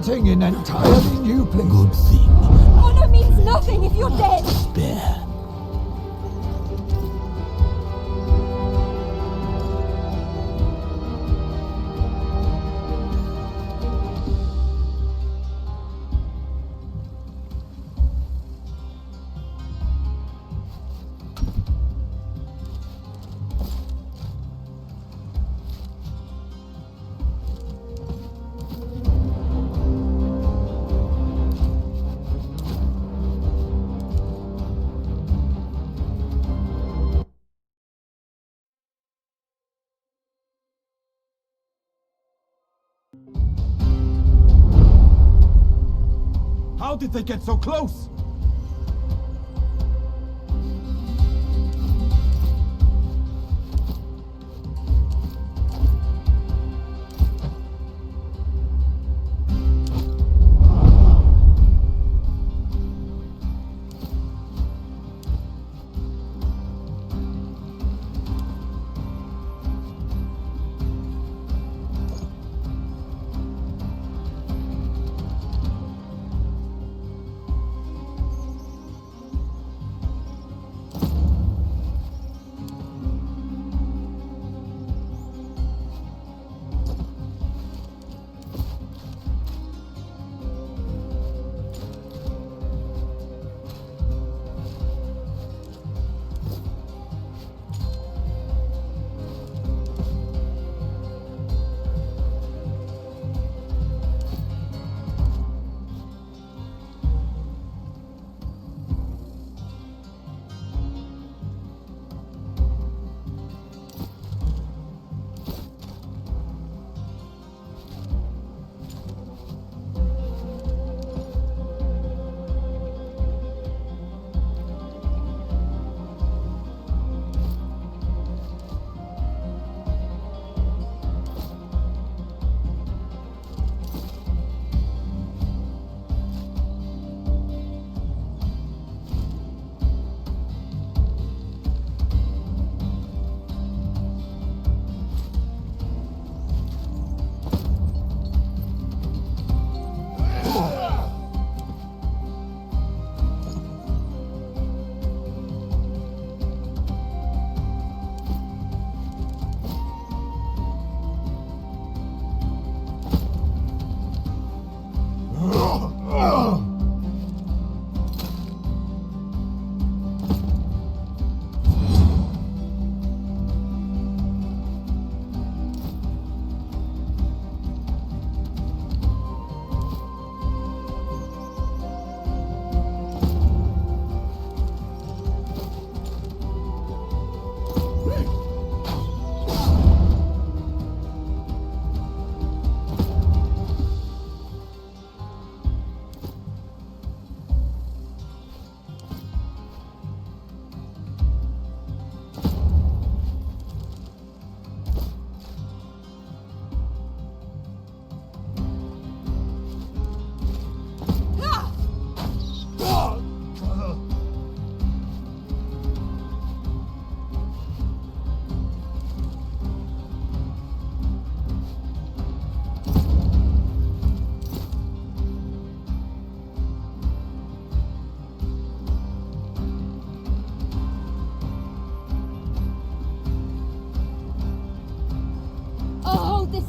starting in entirely new places. Good thing. Honor means nothing if you're dead. Spare. How did they get so close?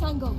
Angle.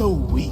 so weak?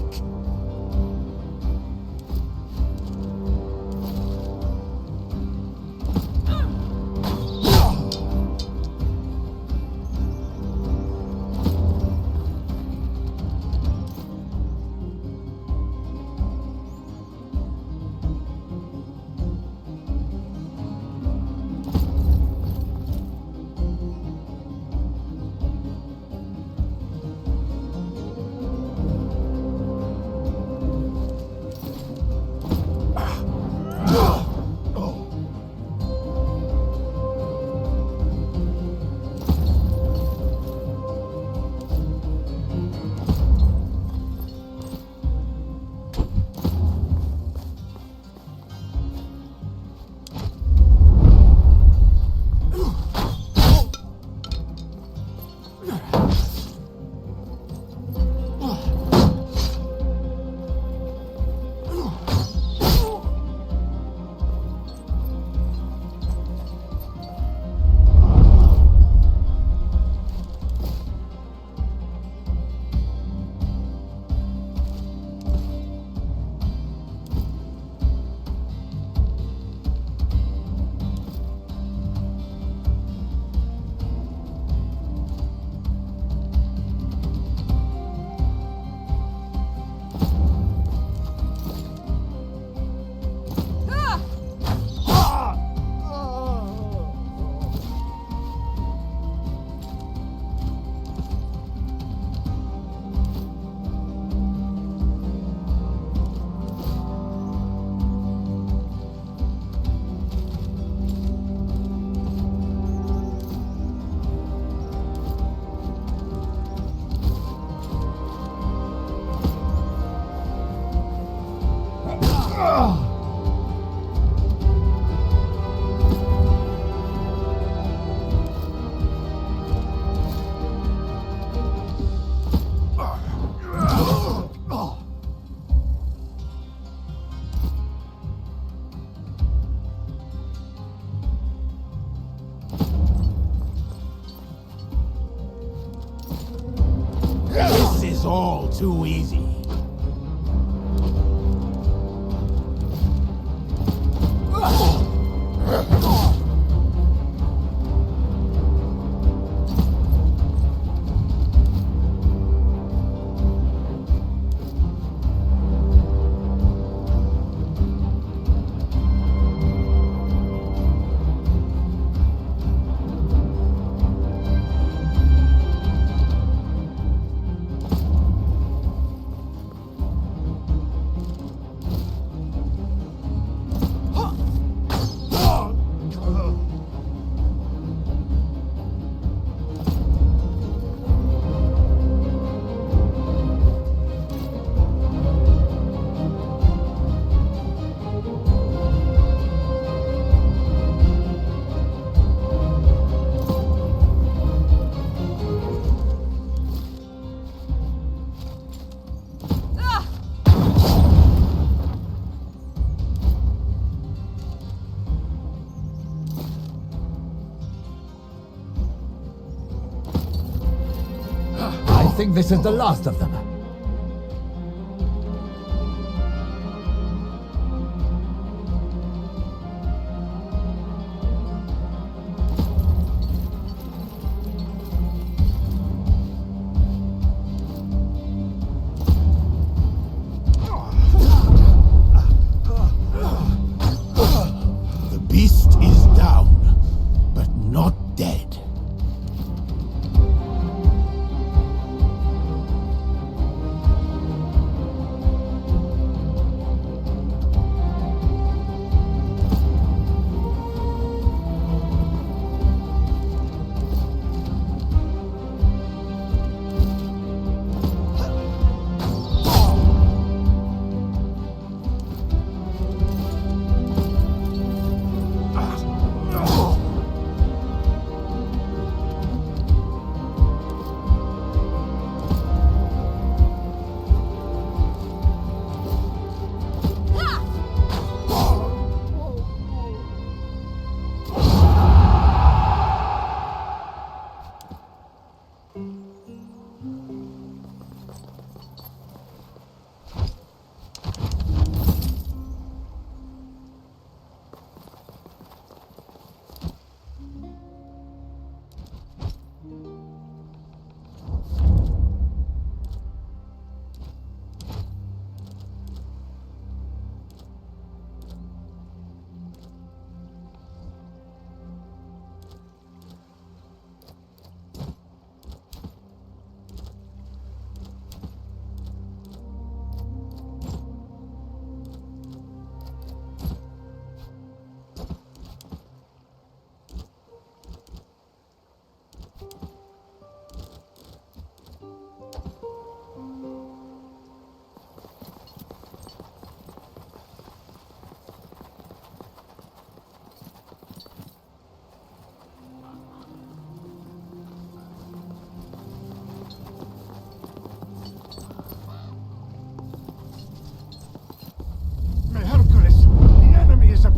This is all too easy. I think this is the last of them. The beast is down, but not dead.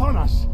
upon us!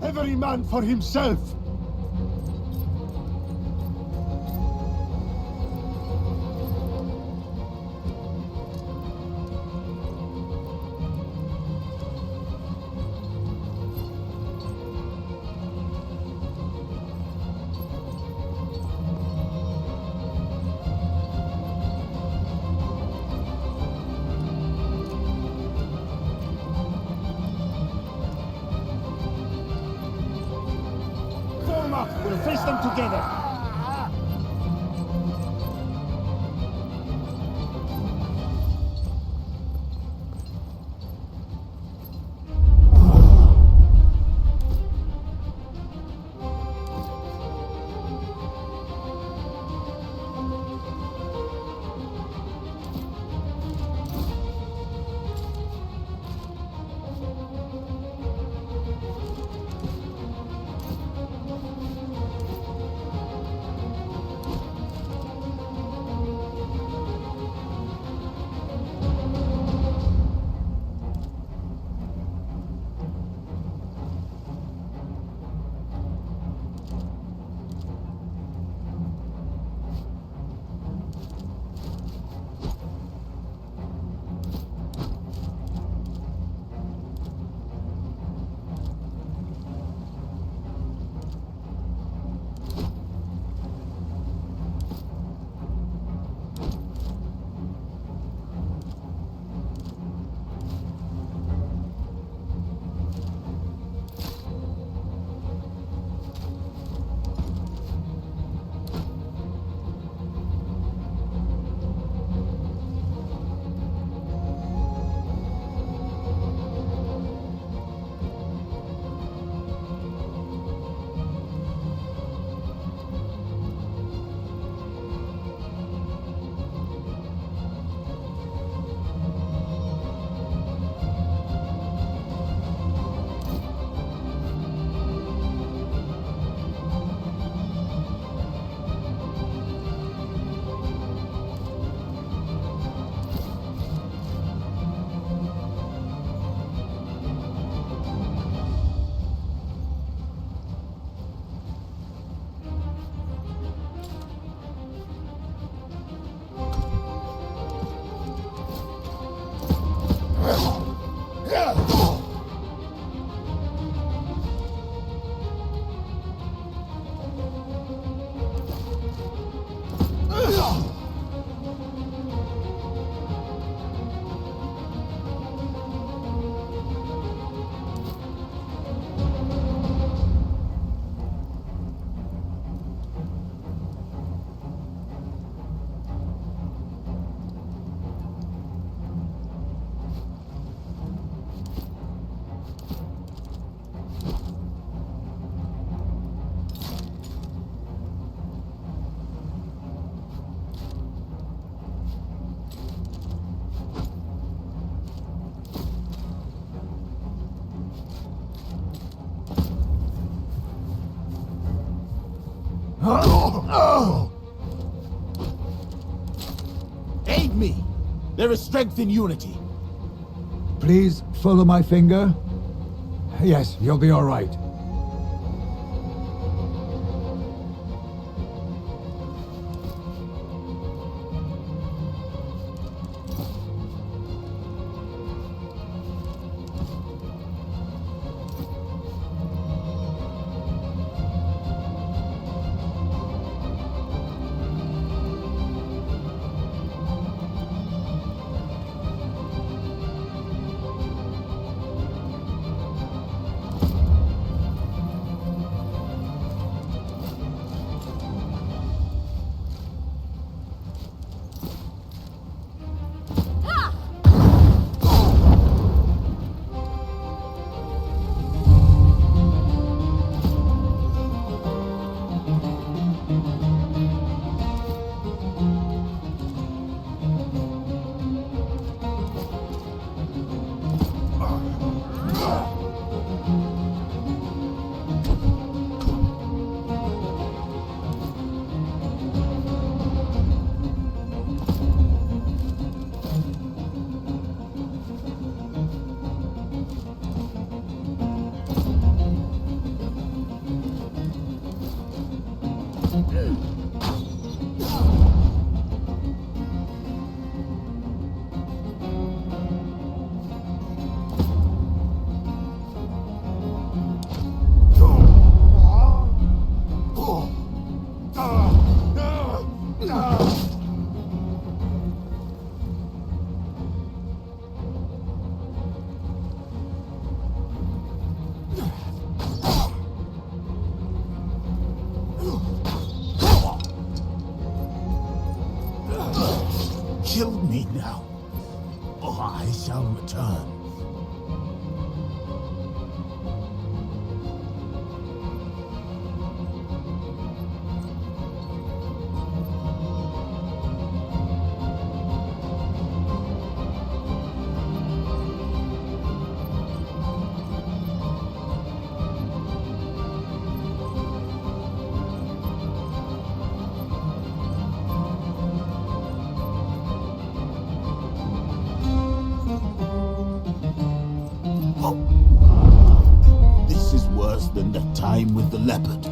Every man for himself! together. Aid me! There is strength in unity. Please follow my finger. Yes, you'll be all right. Kill me now, or I shall return. This is worse than the time with the leopard.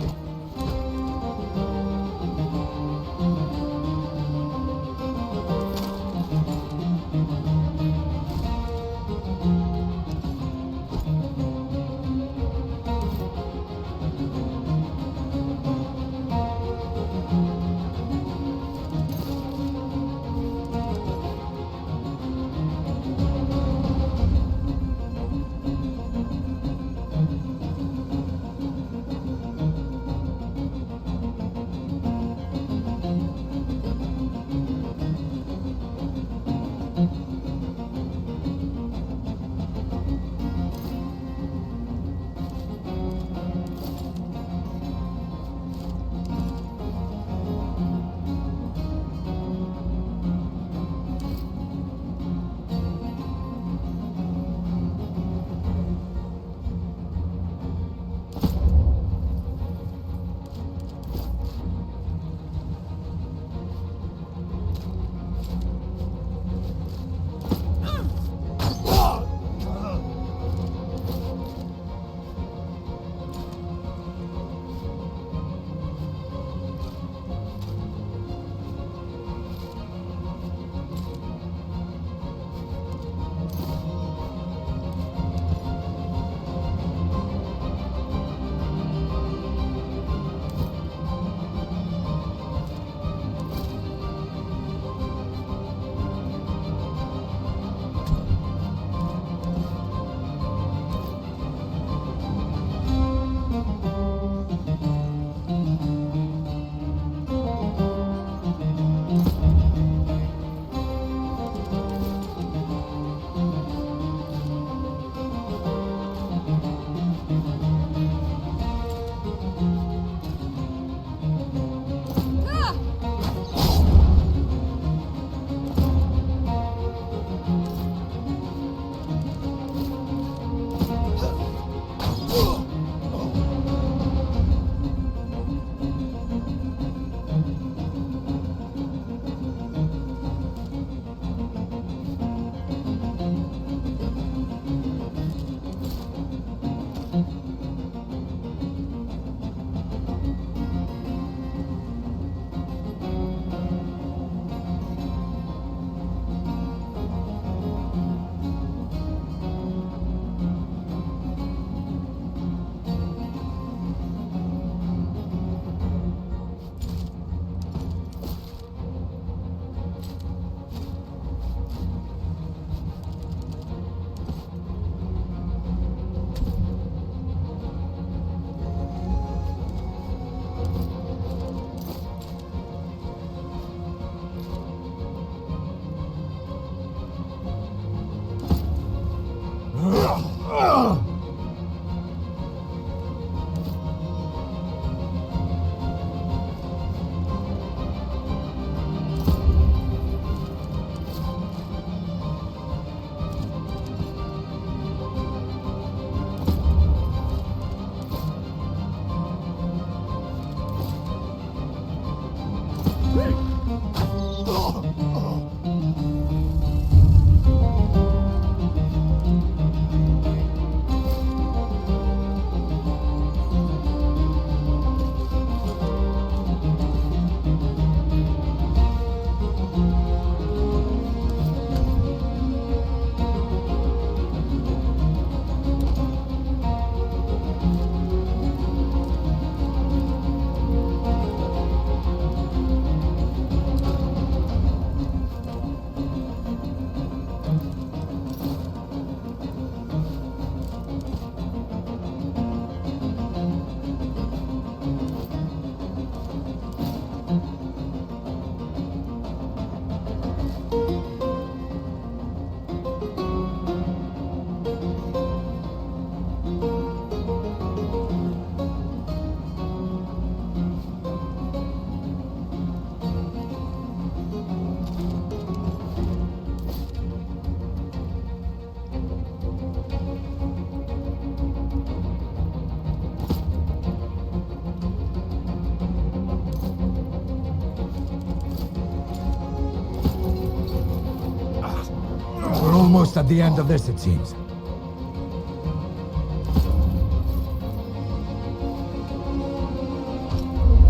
almost at the end of this, it seems.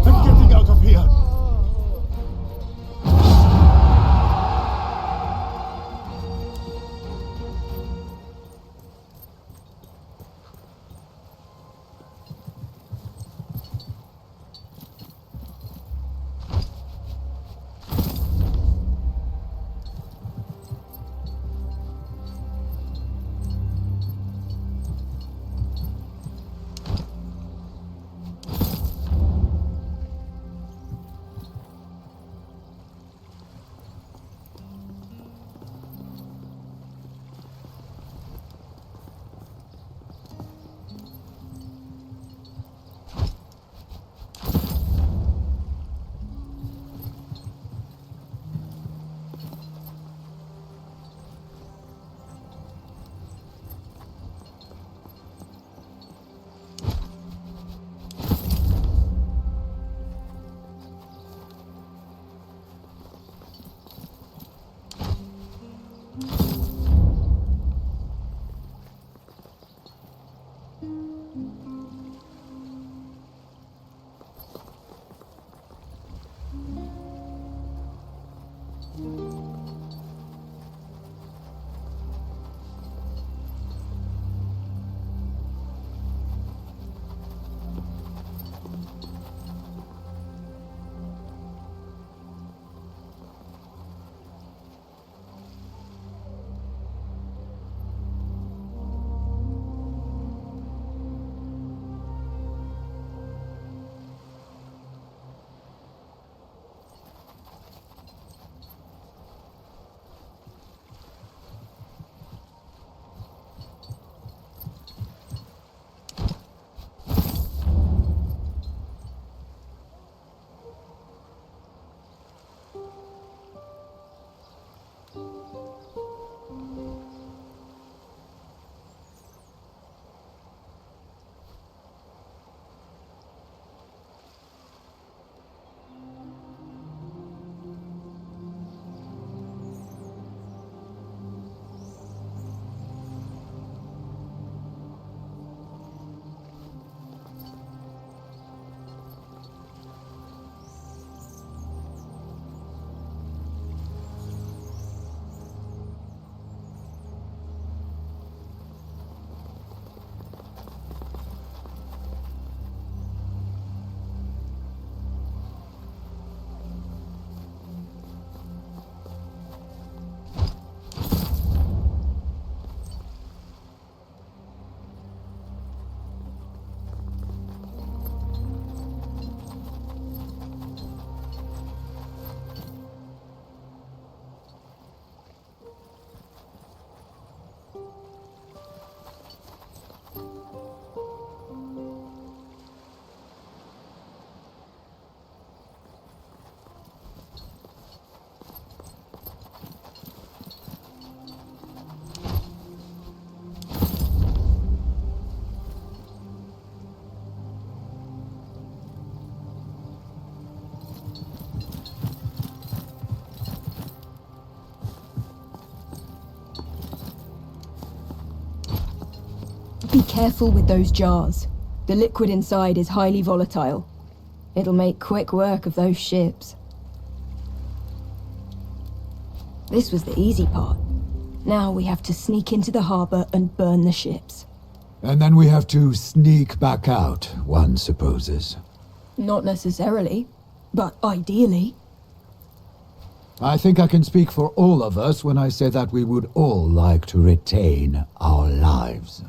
I'm getting out of here! Be careful with those jars. The liquid inside is highly volatile. It'll make quick work of those ships. This was the easy part. Now we have to sneak into the harbor and burn the ships. And then we have to sneak back out, one supposes. Not necessarily, but ideally. I think I can speak for all of us when I say that we would all like to retain our lives.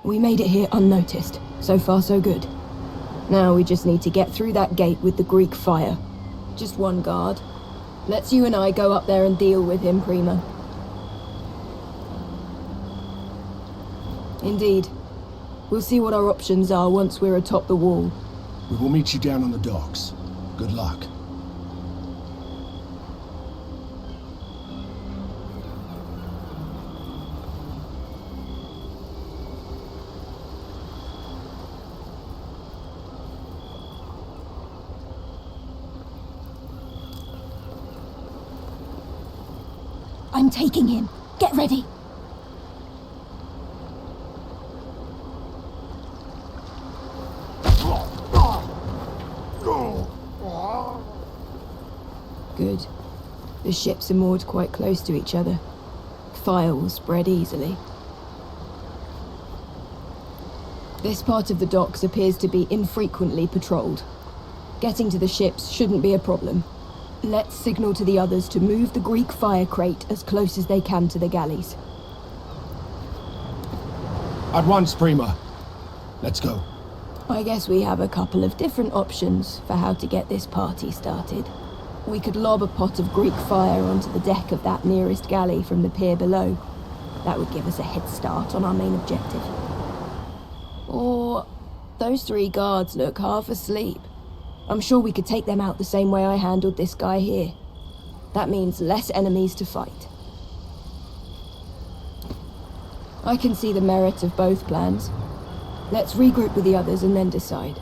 We made it here unnoticed. So far, so good. Now we just need to get through that gate with the Greek fire. Just one guard. Let's you and I go up there and deal with him, Prima. Indeed. We'll see what our options are once we're atop the wall. We will meet you down on the docks. Good luck. I'm taking him. Get ready. Good. The ships are moored quite close to each other. Fire will spread easily. This part of the docks appears to be infrequently patrolled. Getting to the ships shouldn't be a problem. Let's signal to the others to move the Greek fire crate as close as they can to the galleys. At once, Prima. Let's go. I guess we have a couple of different options for how to get this party started. We could lob a pot of Greek fire onto the deck of that nearest galley from the pier below. That would give us a head start on our main objective. Or those 3 guards look half asleep. I'm sure we could take them out the same way I handled this guy here. That means less enemies to fight. I can see the merit of both plans. Let's regroup with the others and then decide.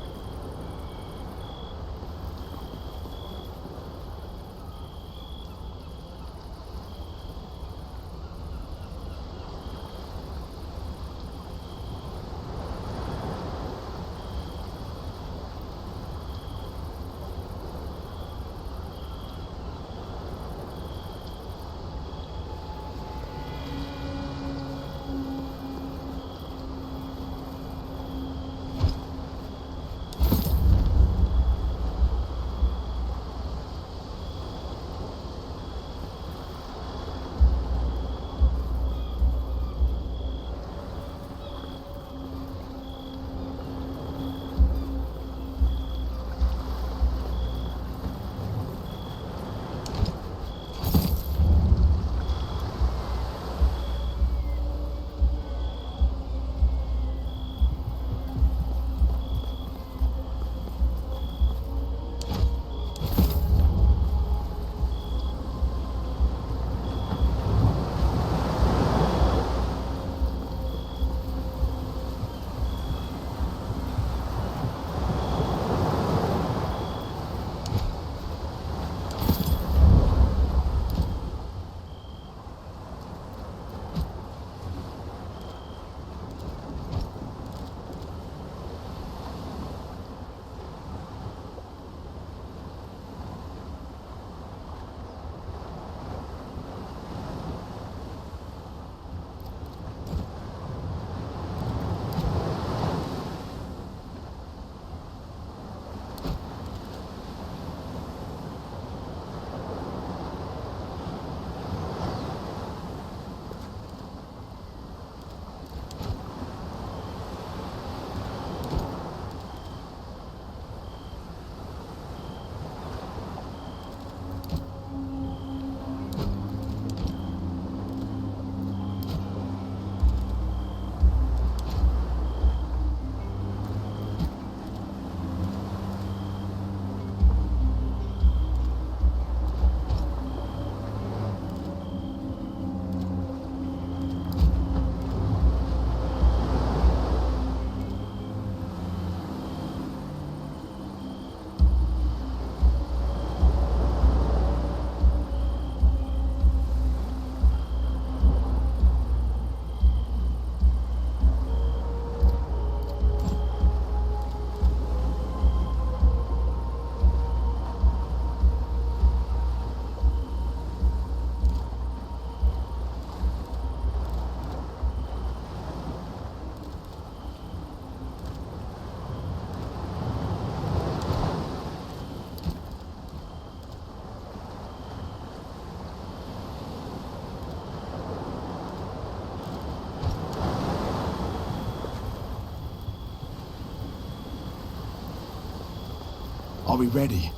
Are we ready?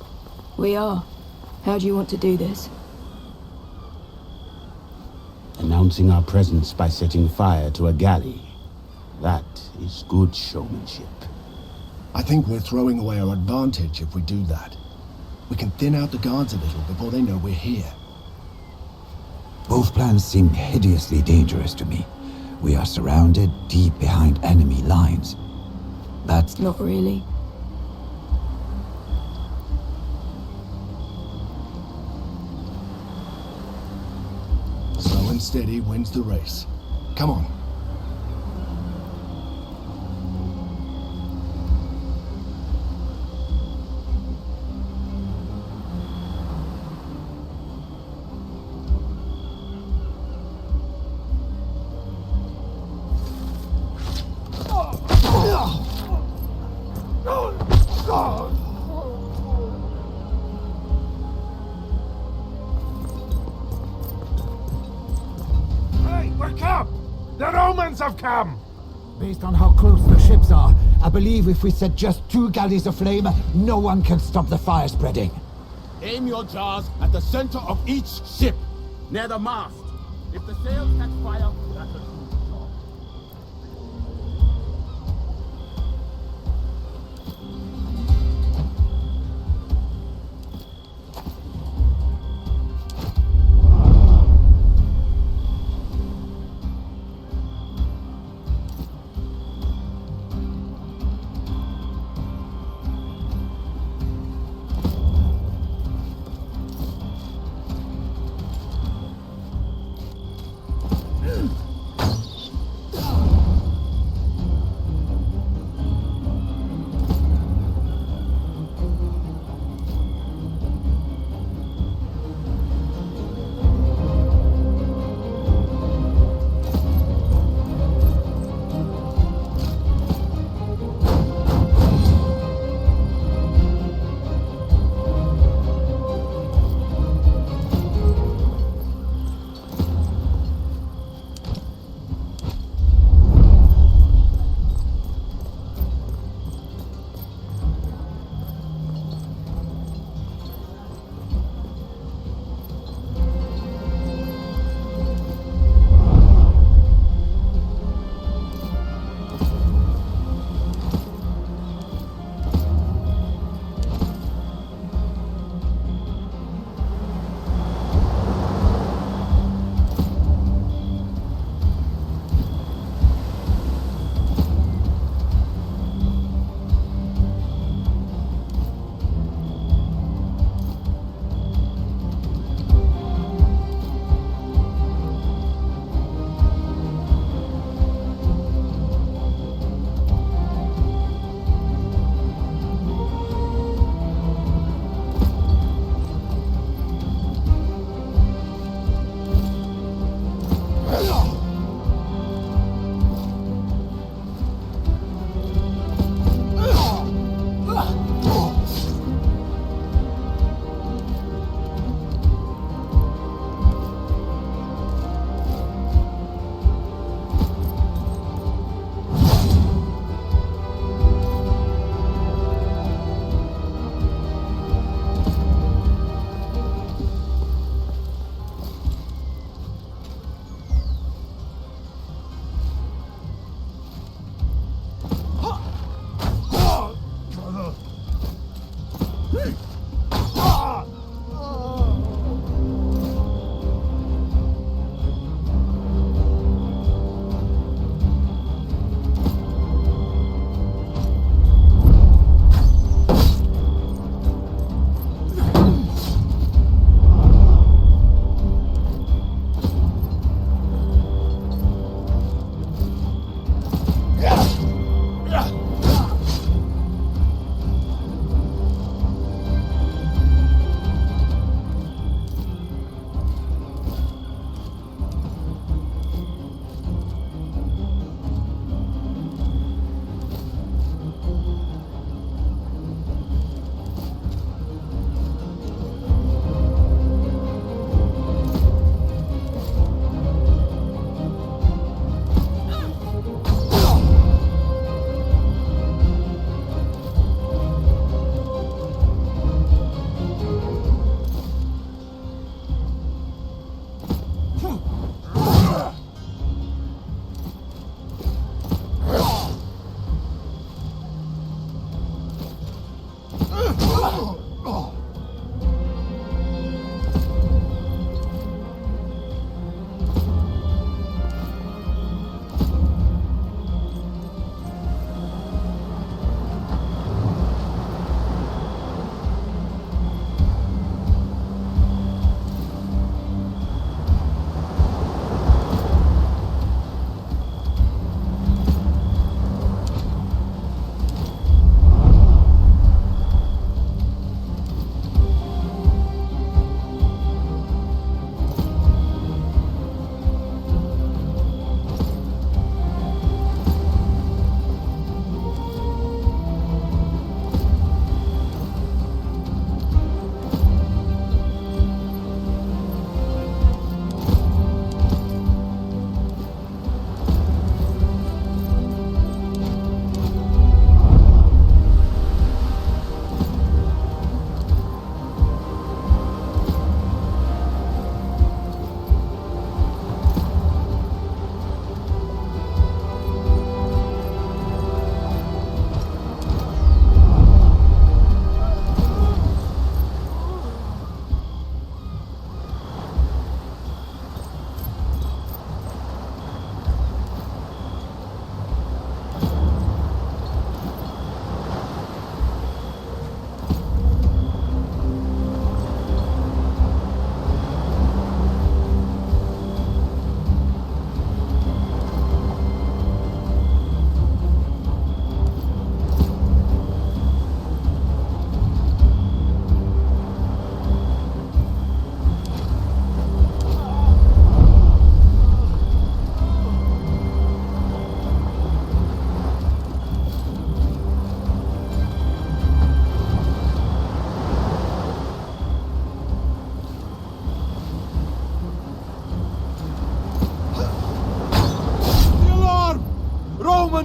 We are. How do you want to do this? Announcing our presence by setting fire to a galley. That is good showmanship. I think we're throwing away our advantage if we do that. We can thin out the guards a little before they know we're here. Both plans seem hideously dangerous to me. We are surrounded deep behind enemy lines. That's not really. Slow and steady wins the race. Come on. Have come! Based on how close the ships are, I believe if we set just 2 galleys aflame, no one can stop the fire spreading. Aim your jars at the center of each ship, near the mast. If the sails catch fire, that's a true job.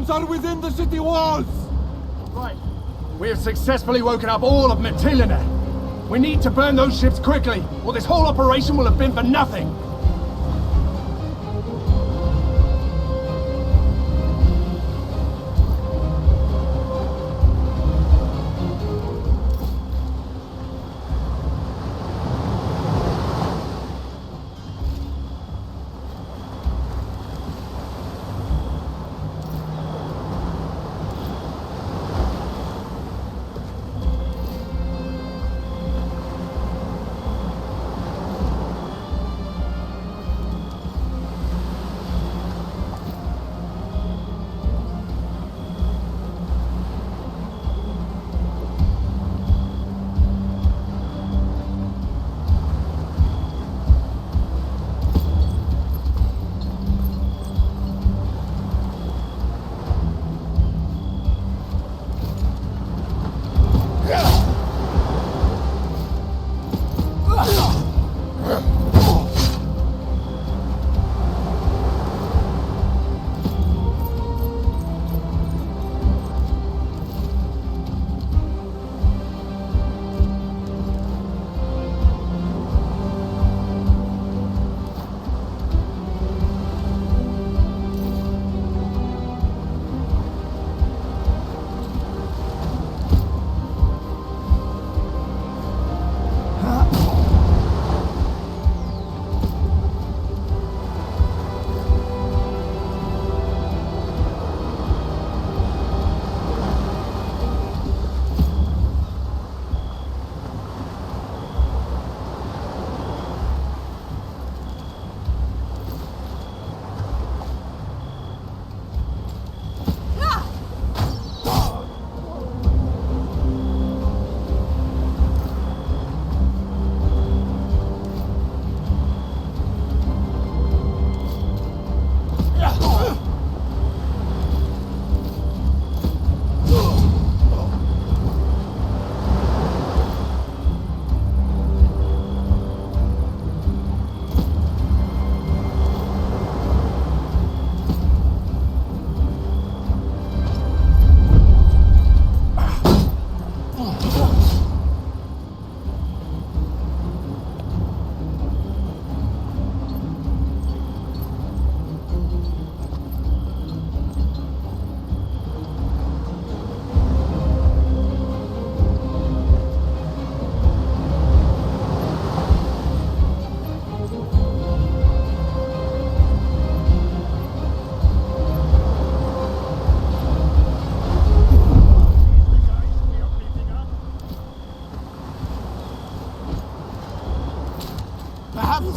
Russians are within the city walls! Right. We have successfully woken up all of Mittilenu. We need to burn those ships quickly, or this whole operation will have been for nothing.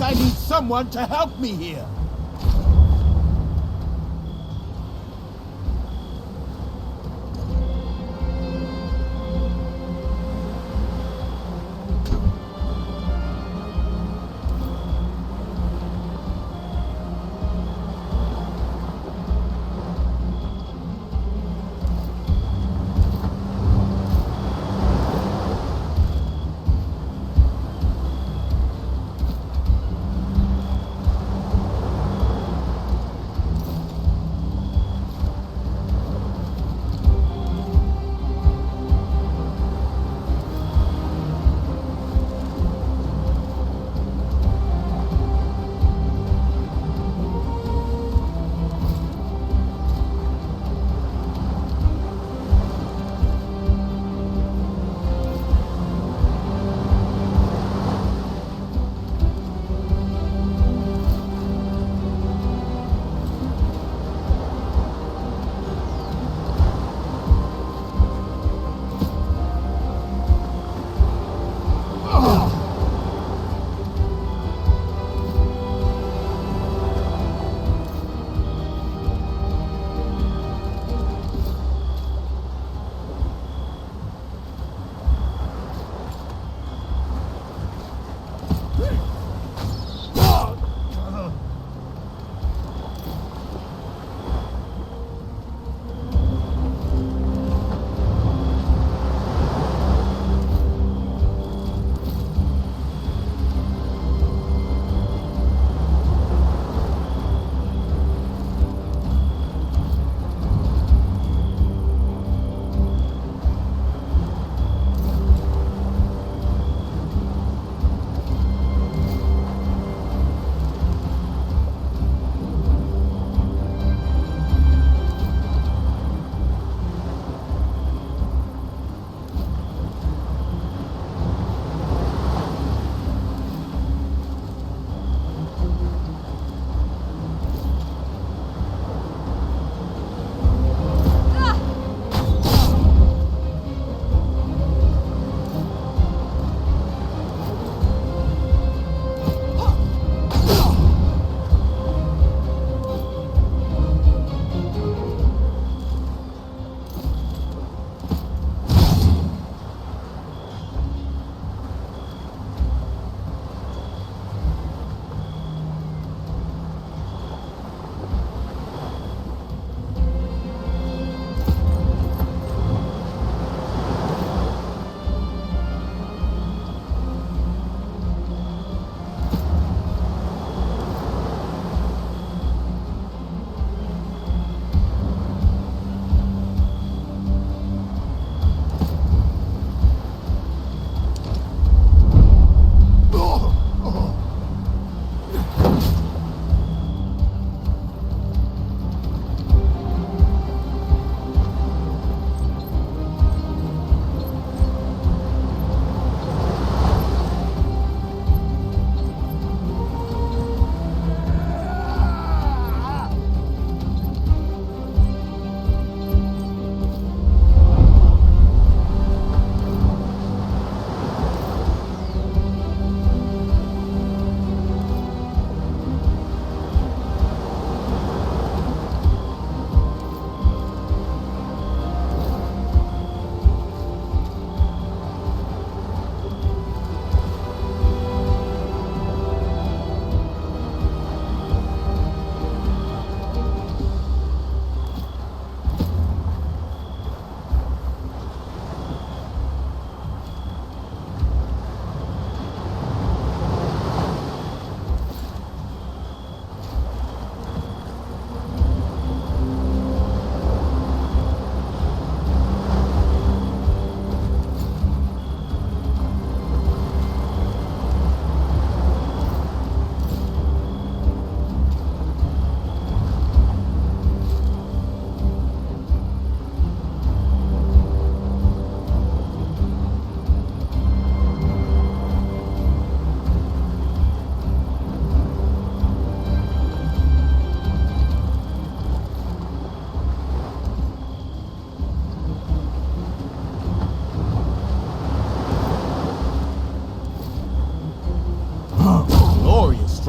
I need someone to help me here.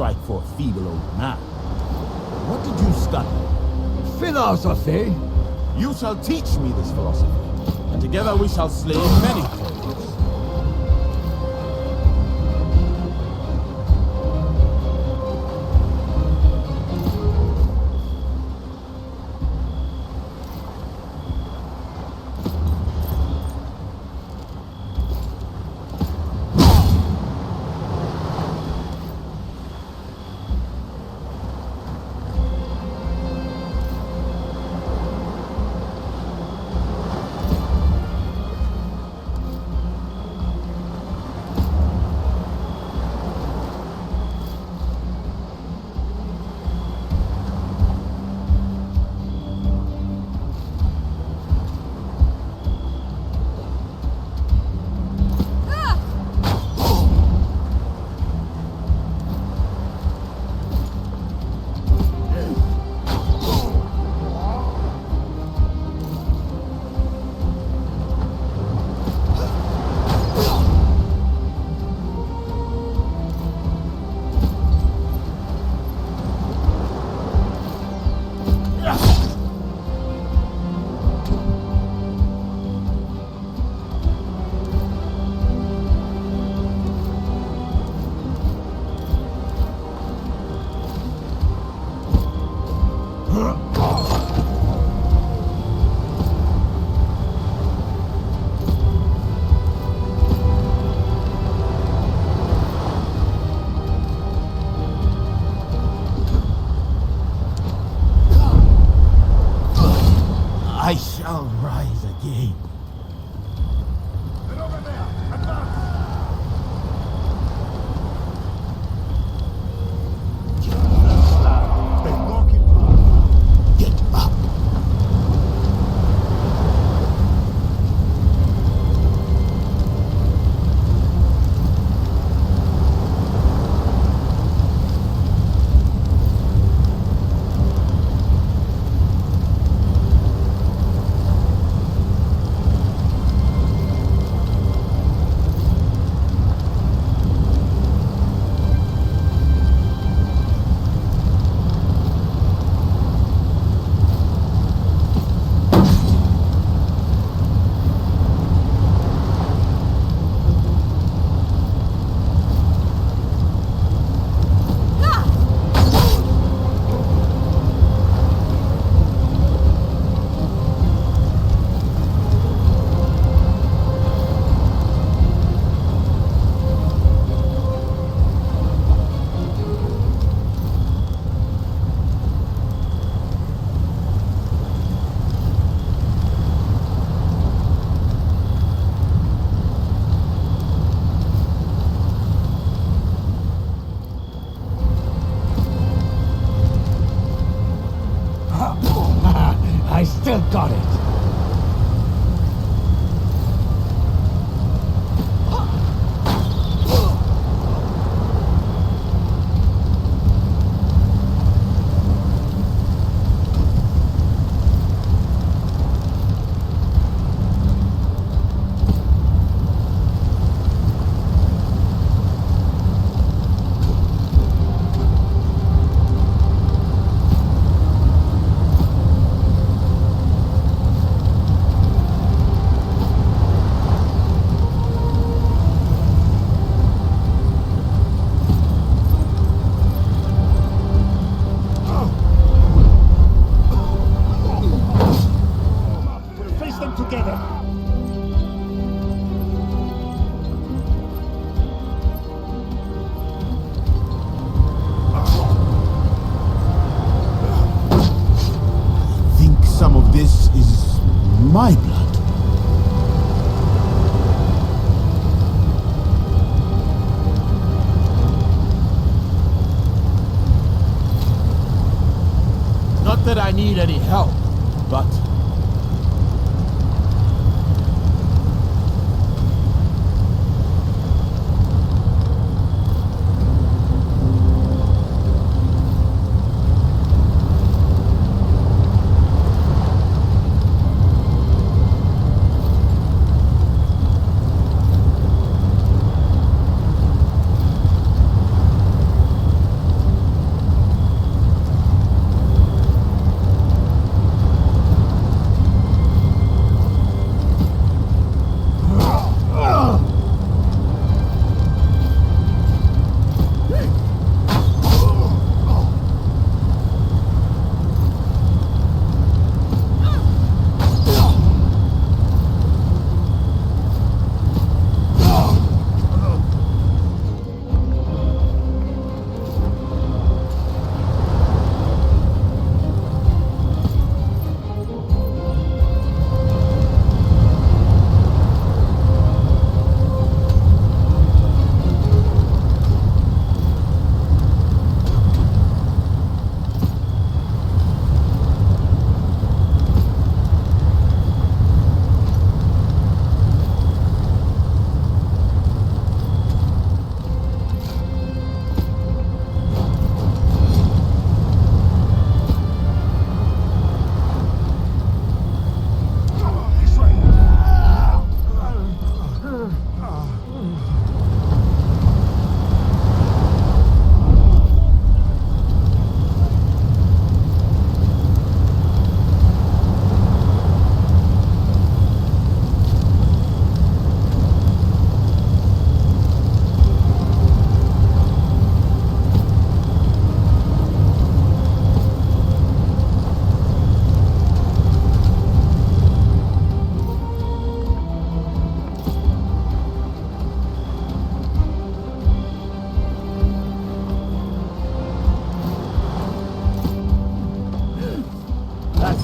strike for a feeble old man. What did you study? Philosophy? You shall teach me this philosophy, and together we shall slay many foes. I shall rise again. I still got it. My blood. Not that I need any help, but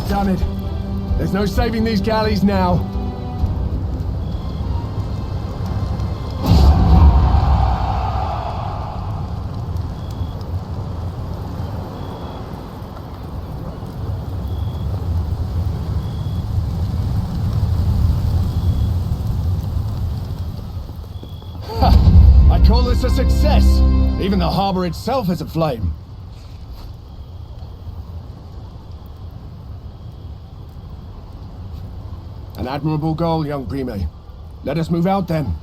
done it. There's no saving these galleys now. I call this a success. Even the harbor itself is aflame. An admirable goal, young Prime. Let us move out then.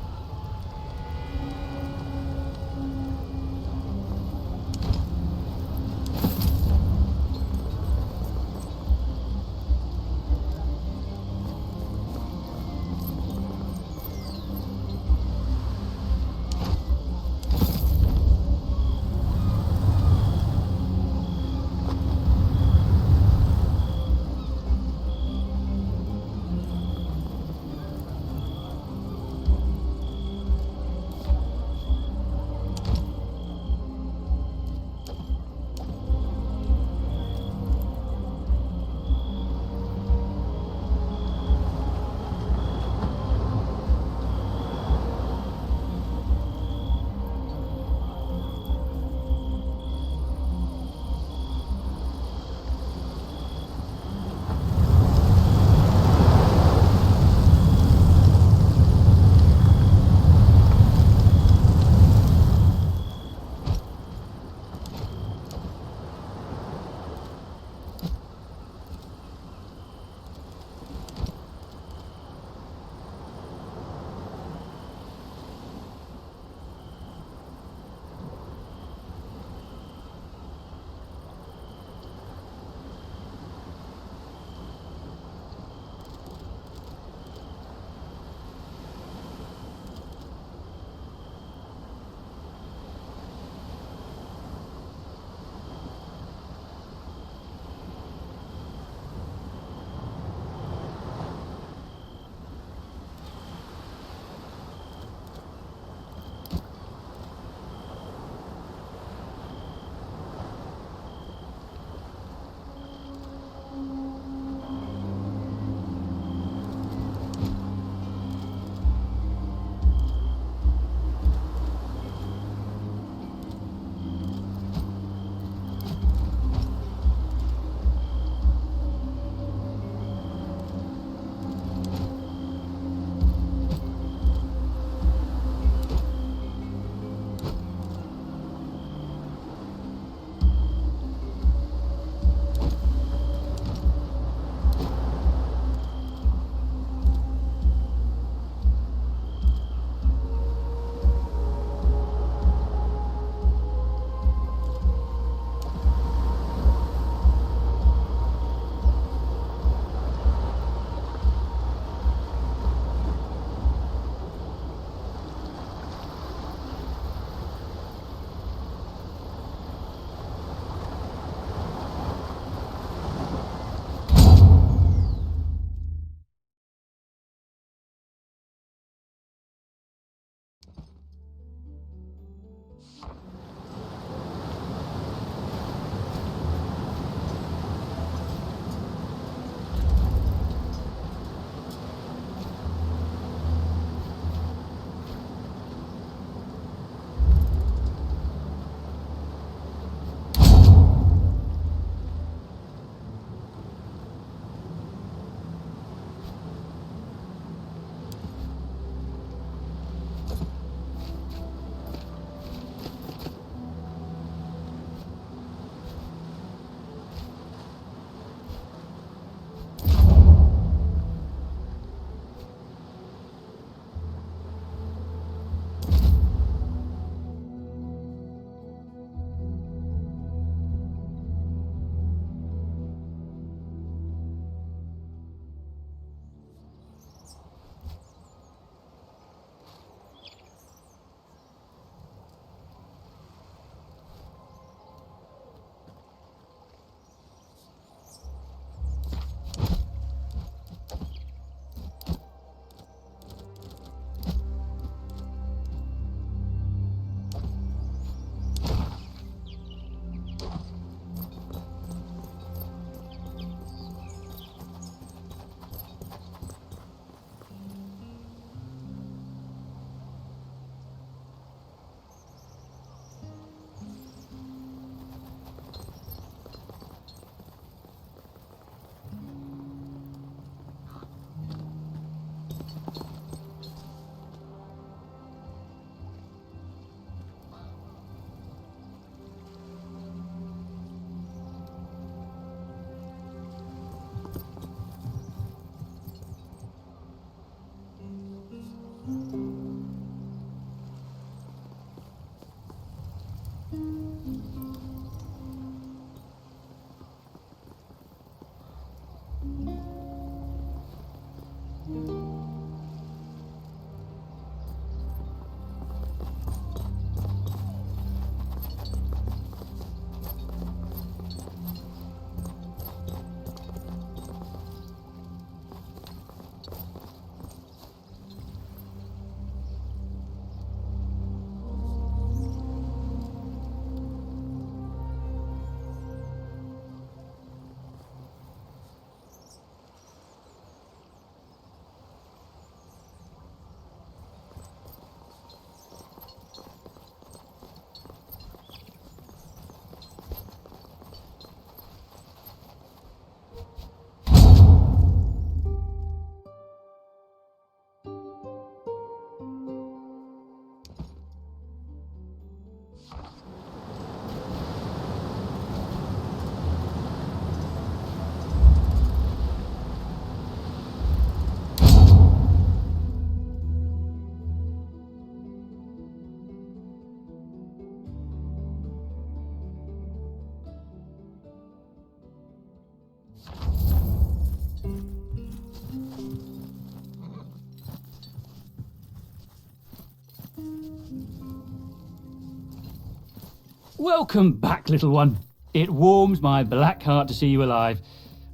Welcome back, little one. It warms my black heart to see you alive.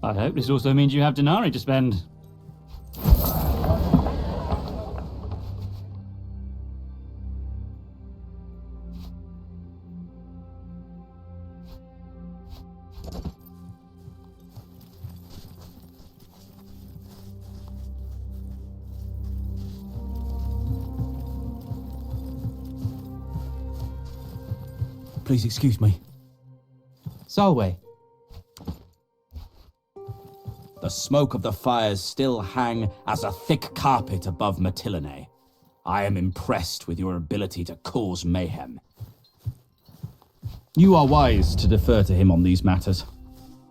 I hope this also means you have denarii to spend. Please excuse me. Solway. The smoke of the fires still hang as a thick carpet above Mitilenum. I am impressed with your ability to cause mayhem. You are wise to defer to him on these matters.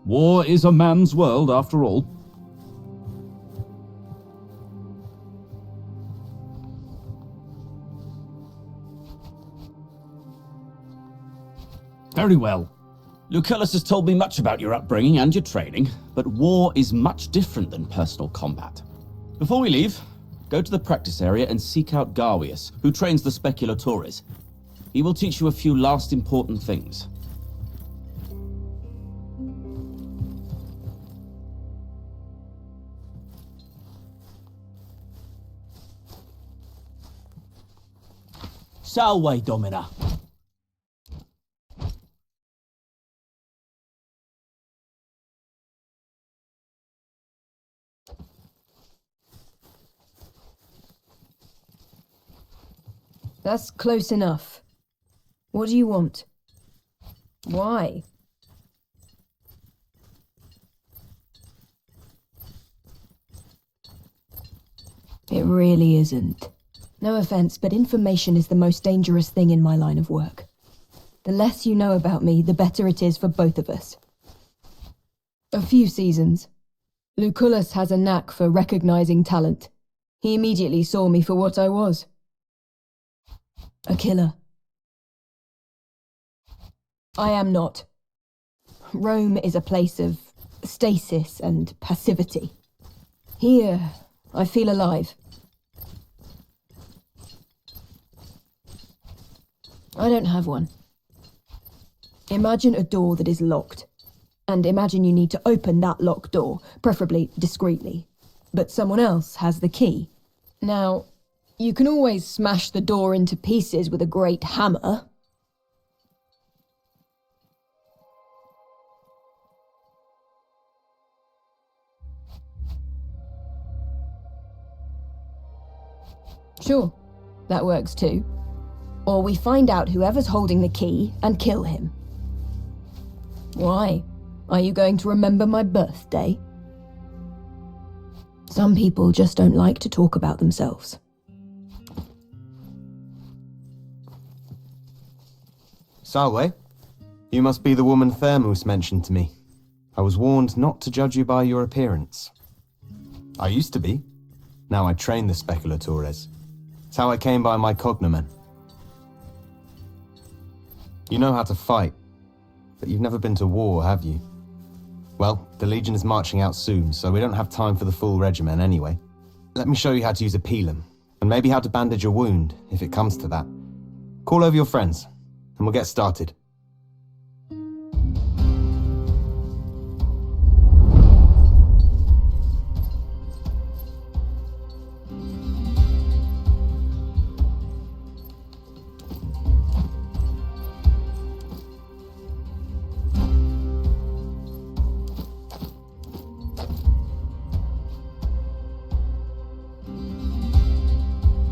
War is a man's world, after all. Very well. Lucullus has told me much about your upbringing and your training, but war is much different than personal combat. Before we leave, go to the practice area and seek out Garwius, who trains the speculatores. He will teach you a few last important things. Salve, Domina. That's close enough. What do you want? Why? It really isn't. No offense, but information is the most dangerous thing in my line of work. The less you know about me, the better it is for both of us. A few seasons. Lucullus has a knack for recognizing talent. He immediately saw me for what I was. A killer. I am not. Rome is a place of stasis and passivity. Here, I feel alive. I don't have one. Imagine a door that is locked. And imagine you need to open that locked door, preferably discreetly. But someone else has the key. Now, you can always smash the door into pieces with a great hammer. Sure, that works too. Or we find out whoever's holding the key and kill him. Why? Are you going to remember my birthday? Some people just don't like to talk about themselves. Salve, you must be the woman Thermus mentioned to me. I was warned not to judge you by your appearance. I used to be. Now I train the speculatores. It's how I came by my cognomen. You know how to fight, but you've never been to war, have you? Well, the Legion is marching out soon, so we don't have time for the full regiment anyway. Let me show you how to use a pilum, and maybe how to bandage a wound, if it comes to that. Call over your friends, and we'll get started.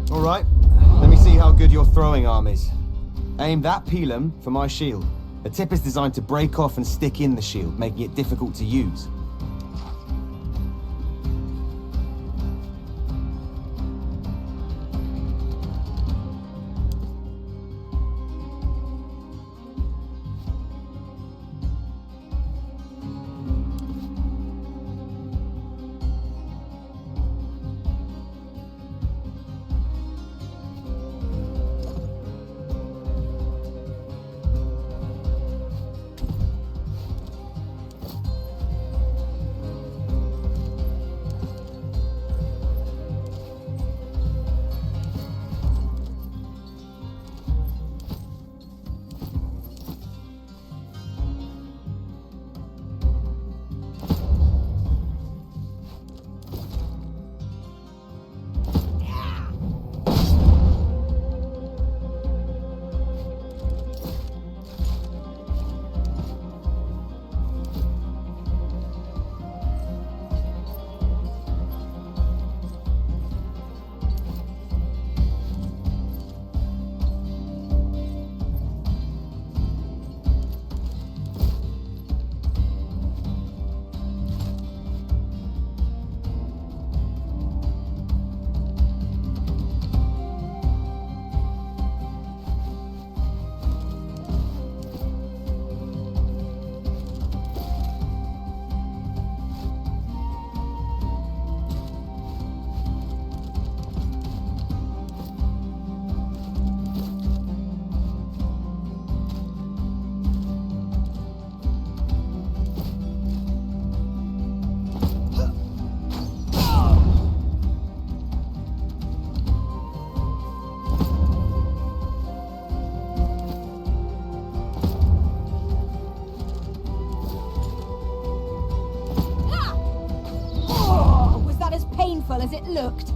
Alright, let me see how good your throwing arm is. Aim that pilum for my shield. The tip is designed to break off and stick in the shield, making it difficult to use. As it looked.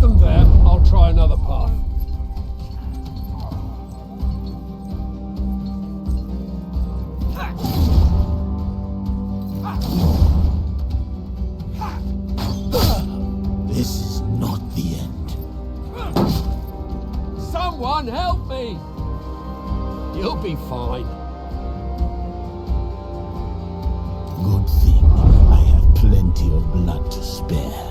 them there, I'll try another path. This is not the end. Someone help me! You'll be fine. Good thing I have plenty of blood to spare.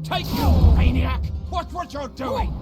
Take you, maniac! Watch what you're doing!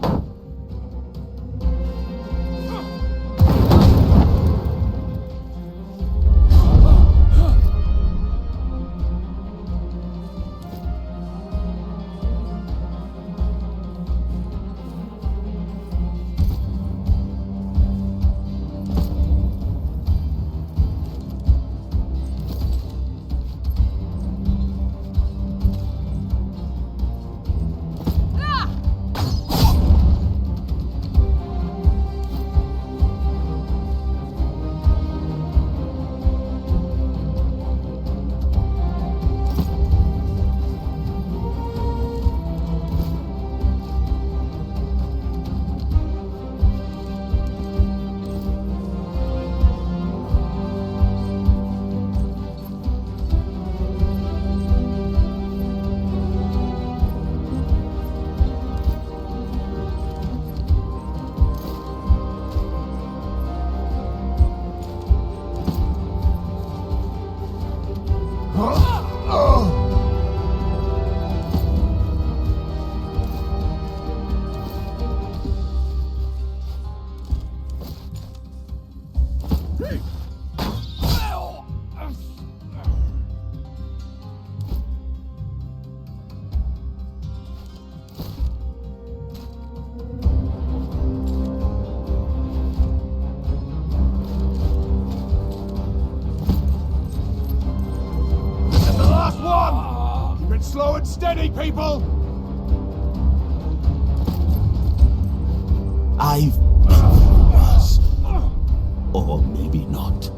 Slow and steady, people! I've been worse. Or maybe not.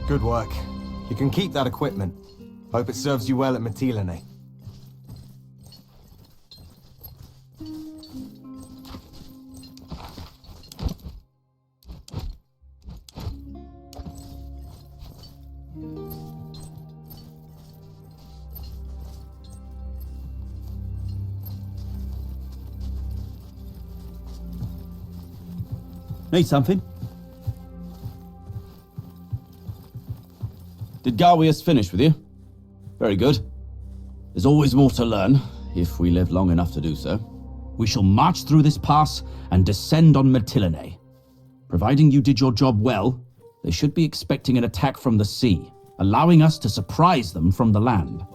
Good work. You can keep that equipment. Hope it serves you well at Mittilennu. Need something? Did Garwius finish with you? Very good. There's always more to learn. if we live long enough to do so. We shall march through this pass and descend on Mitilenum. Providing you did your job well, they should be expecting an attack from the sea, allowing us to surprise them from the land.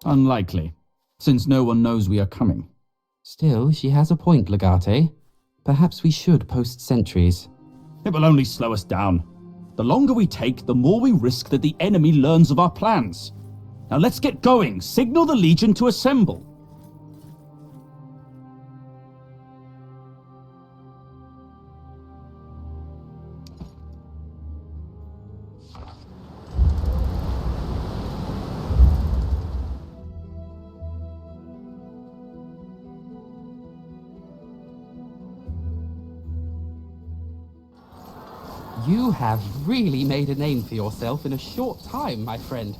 Unlikely, since no one knows we are coming. Still, she has a point, Legate. Perhaps we should post sentries. It will only slow us down. The longer we take, the more we risk that the enemy learns of our plans. Now let's get going. Signal the Legion to assemble. You have really made a name for yourself in a short time, my friend.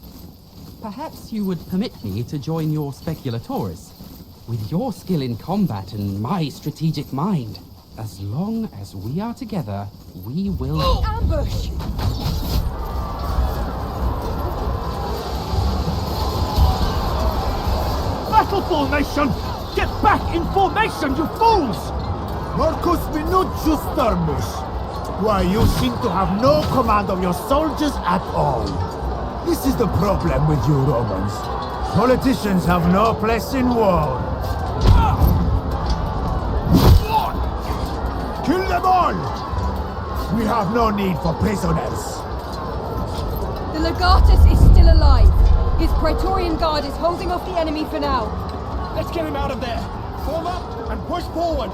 Perhaps you would permit me to join your speculatores. With your skill in combat and my strategic mind, as long as we are together, we will... Ambush! Battle formation! Get back in formation, you fools! Marcus Minucius Thermus. Why, you seem to have no command of your soldiers at all. This is the problem with you Romans. Politicians have no place in war. Kill them all! We have no need for prisoners. The Legatus is still alive. His Praetorian Guard is holding off the enemy for now. Let's get him out of there! Form up and push forward!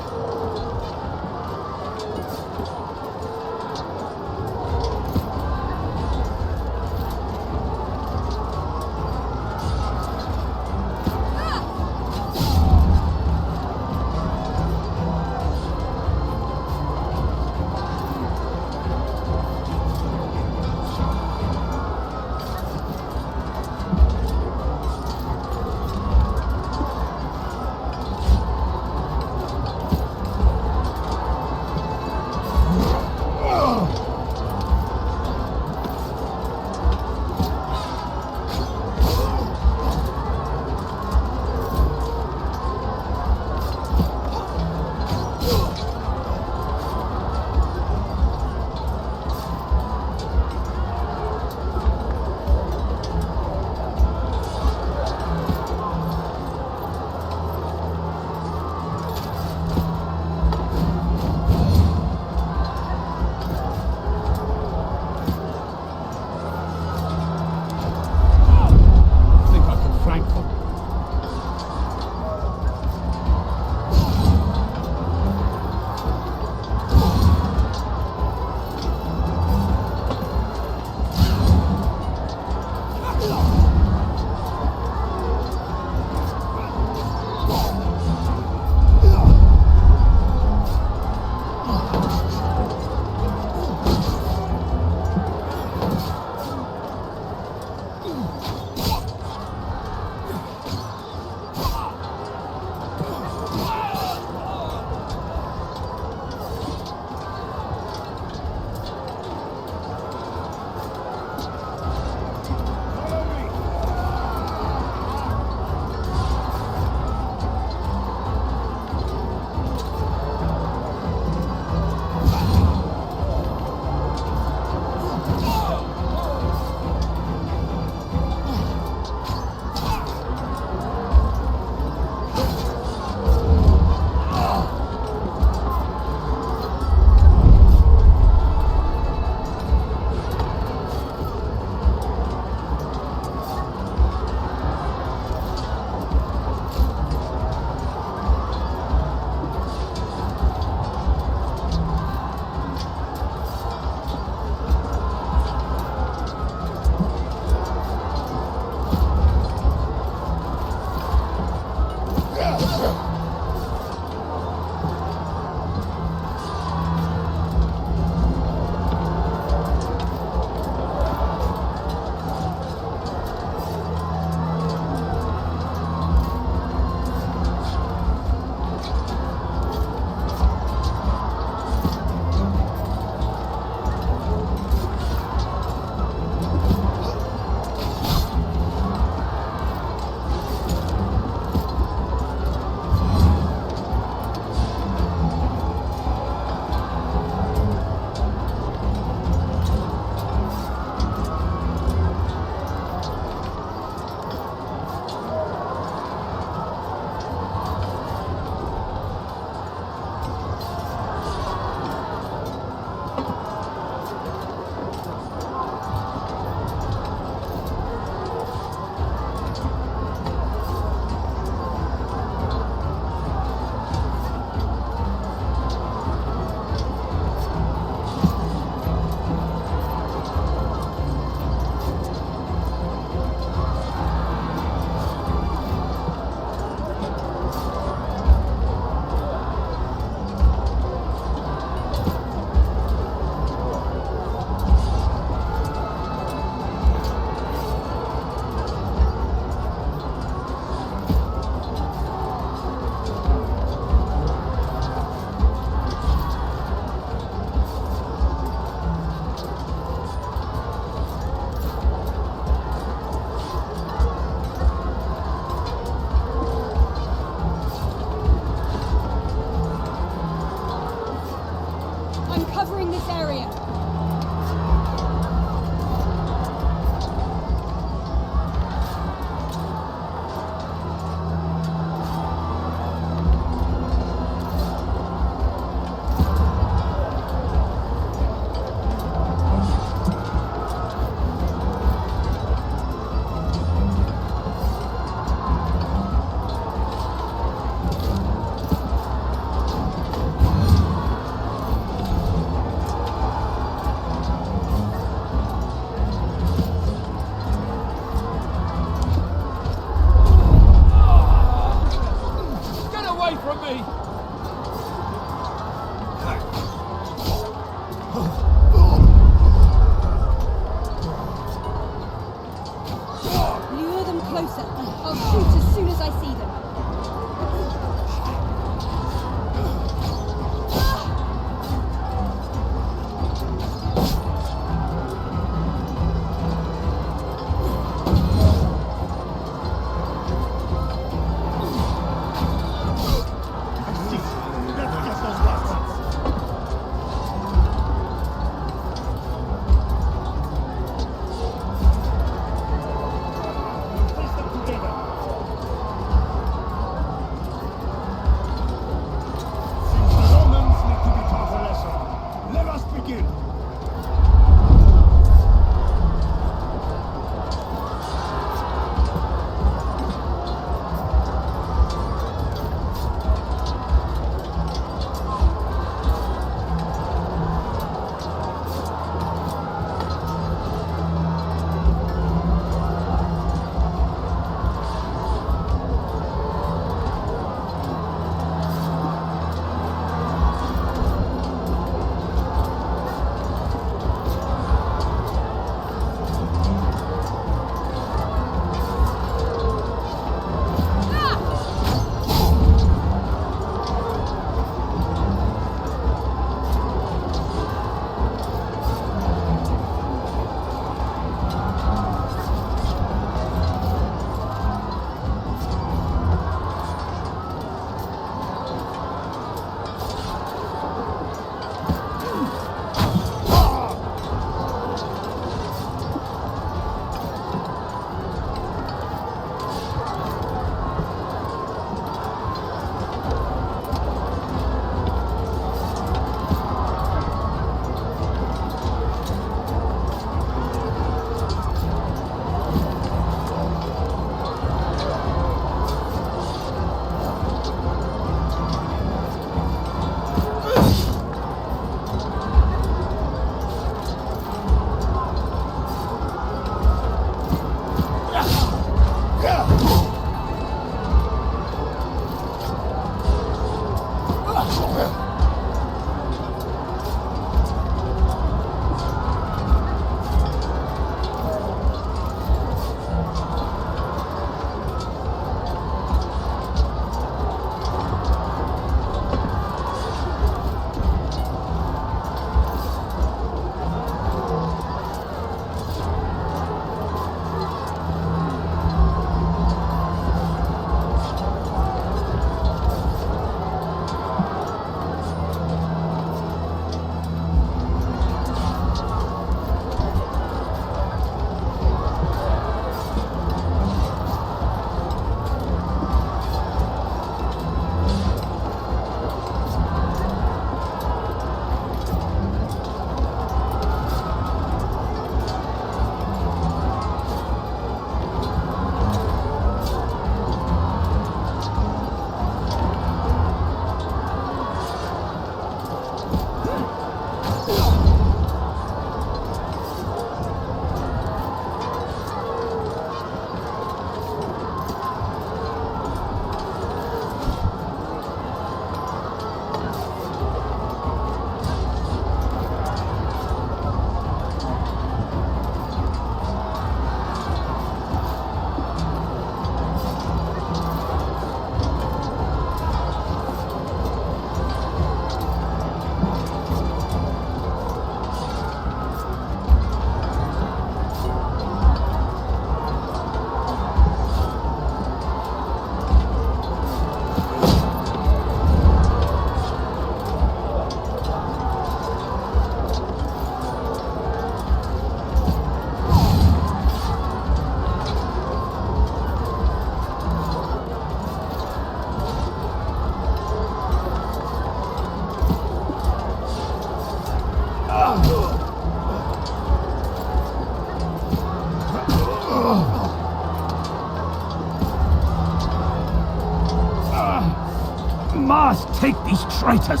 must take these traitors.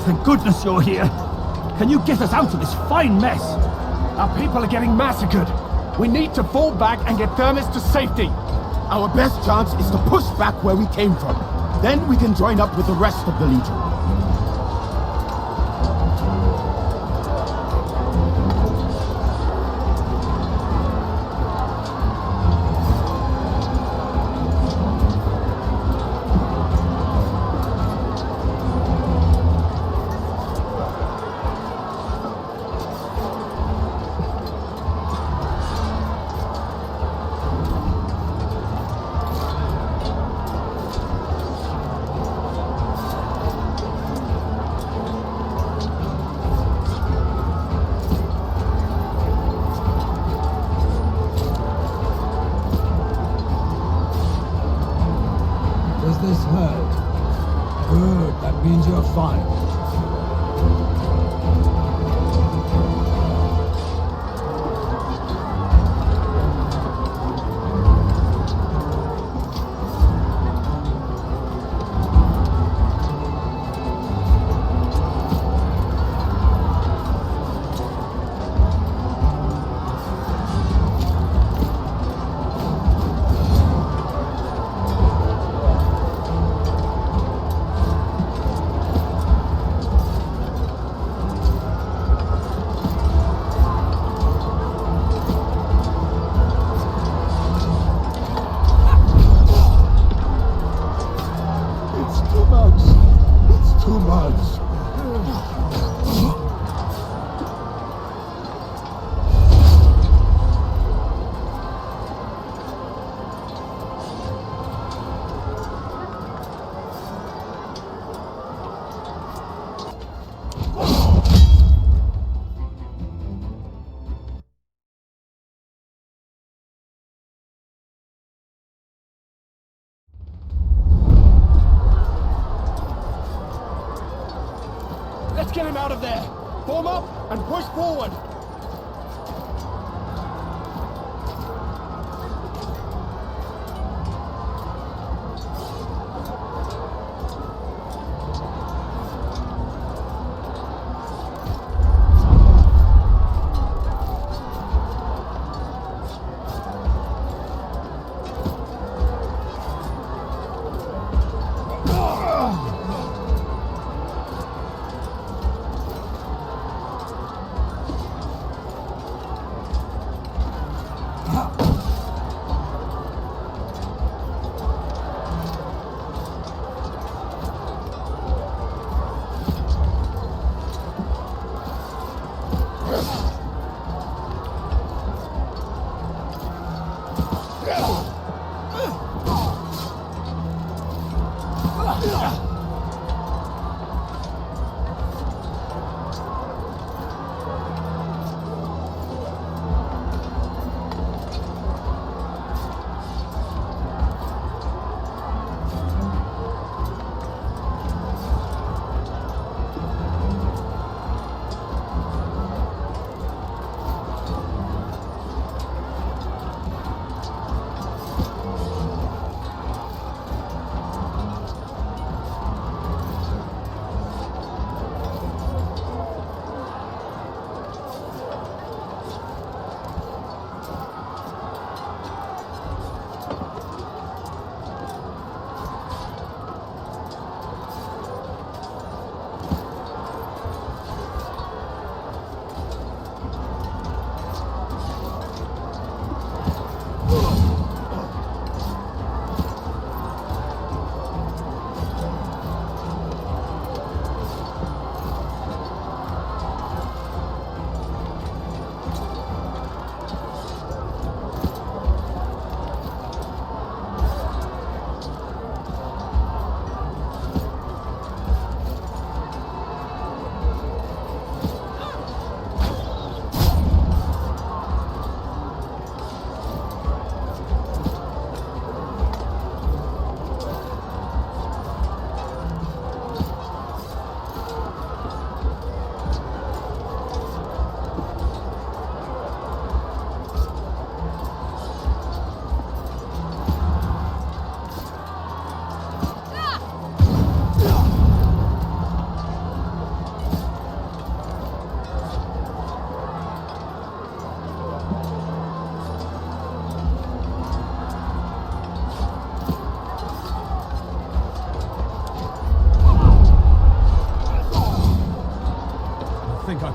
Thank goodness you're here. Can you get us out of this fine mess? Our people are getting massacred. We need to fall back and get Thermos to safety. Our best chance is to push back where we came from. Then we can join up with the rest of the Legion. Does this hurt? Good, that means you're fine. Let's get him out of there! Form up and push forward!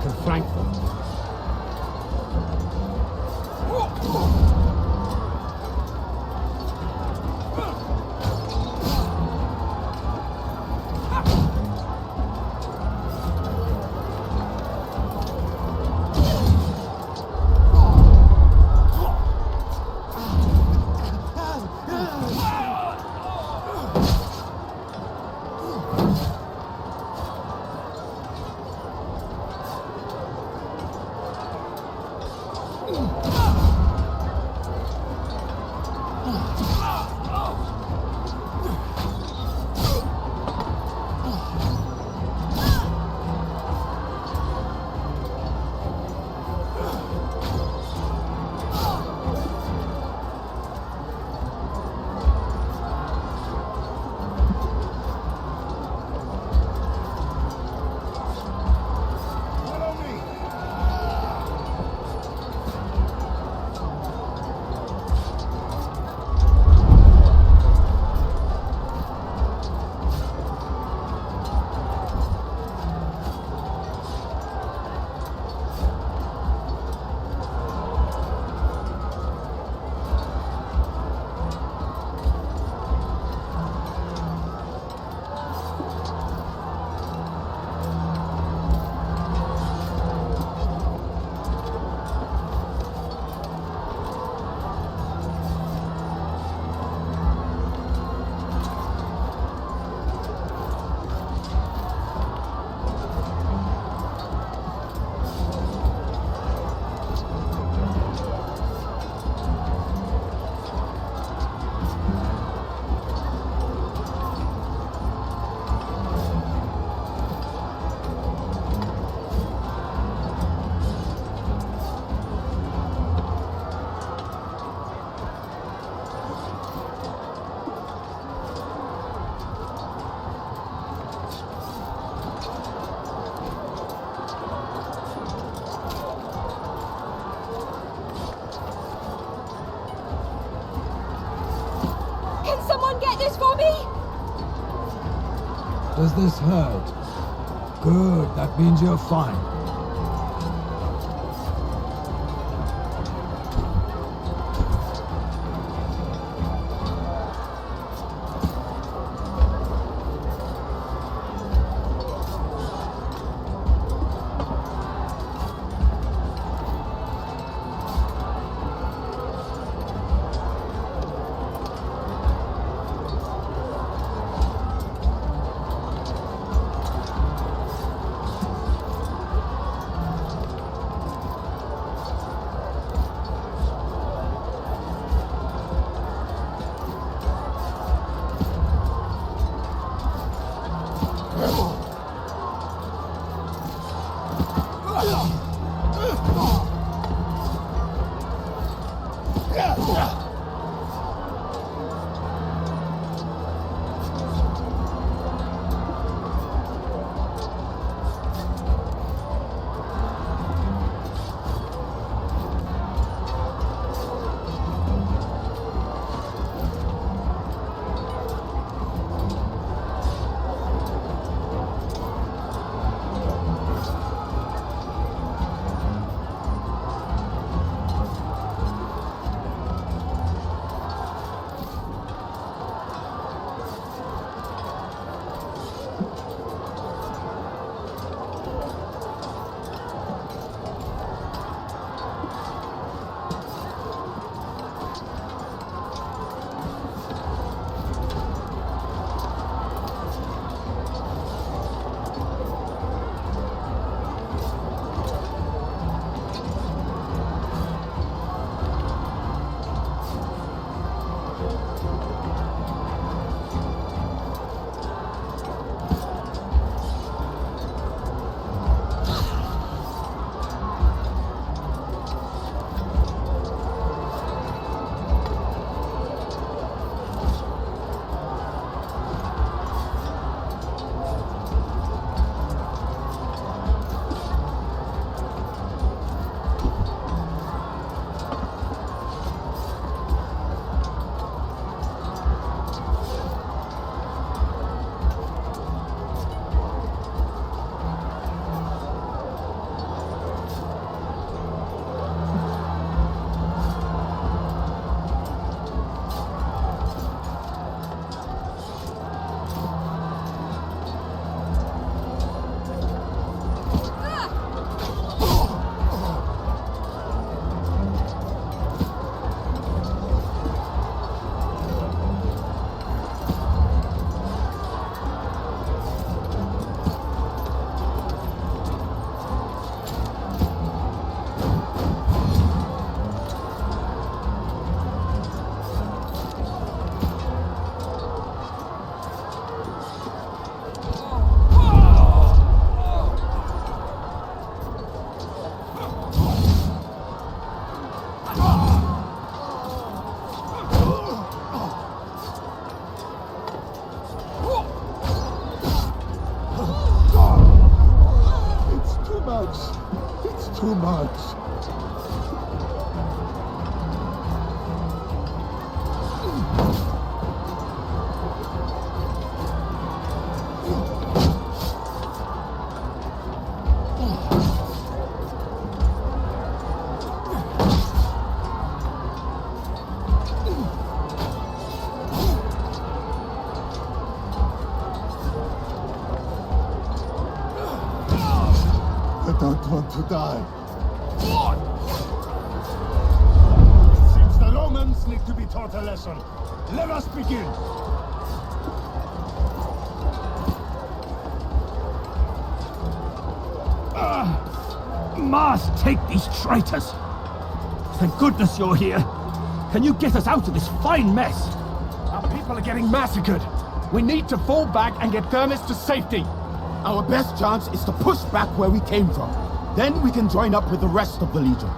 Denmark and Frankfurt. Does this hurt? Good, that means you're fine. too much. I don't want to die. Seems the Romans need to be taught a lesson. Let us begin. Mars, take these traitors! Thank goodness you're here. Can you get us out of this fine mess? Our people are getting massacred. We need to fall back and get Thermos to safety. Our best chance is to push back where we came from. Then we can join up with the rest of the Legion.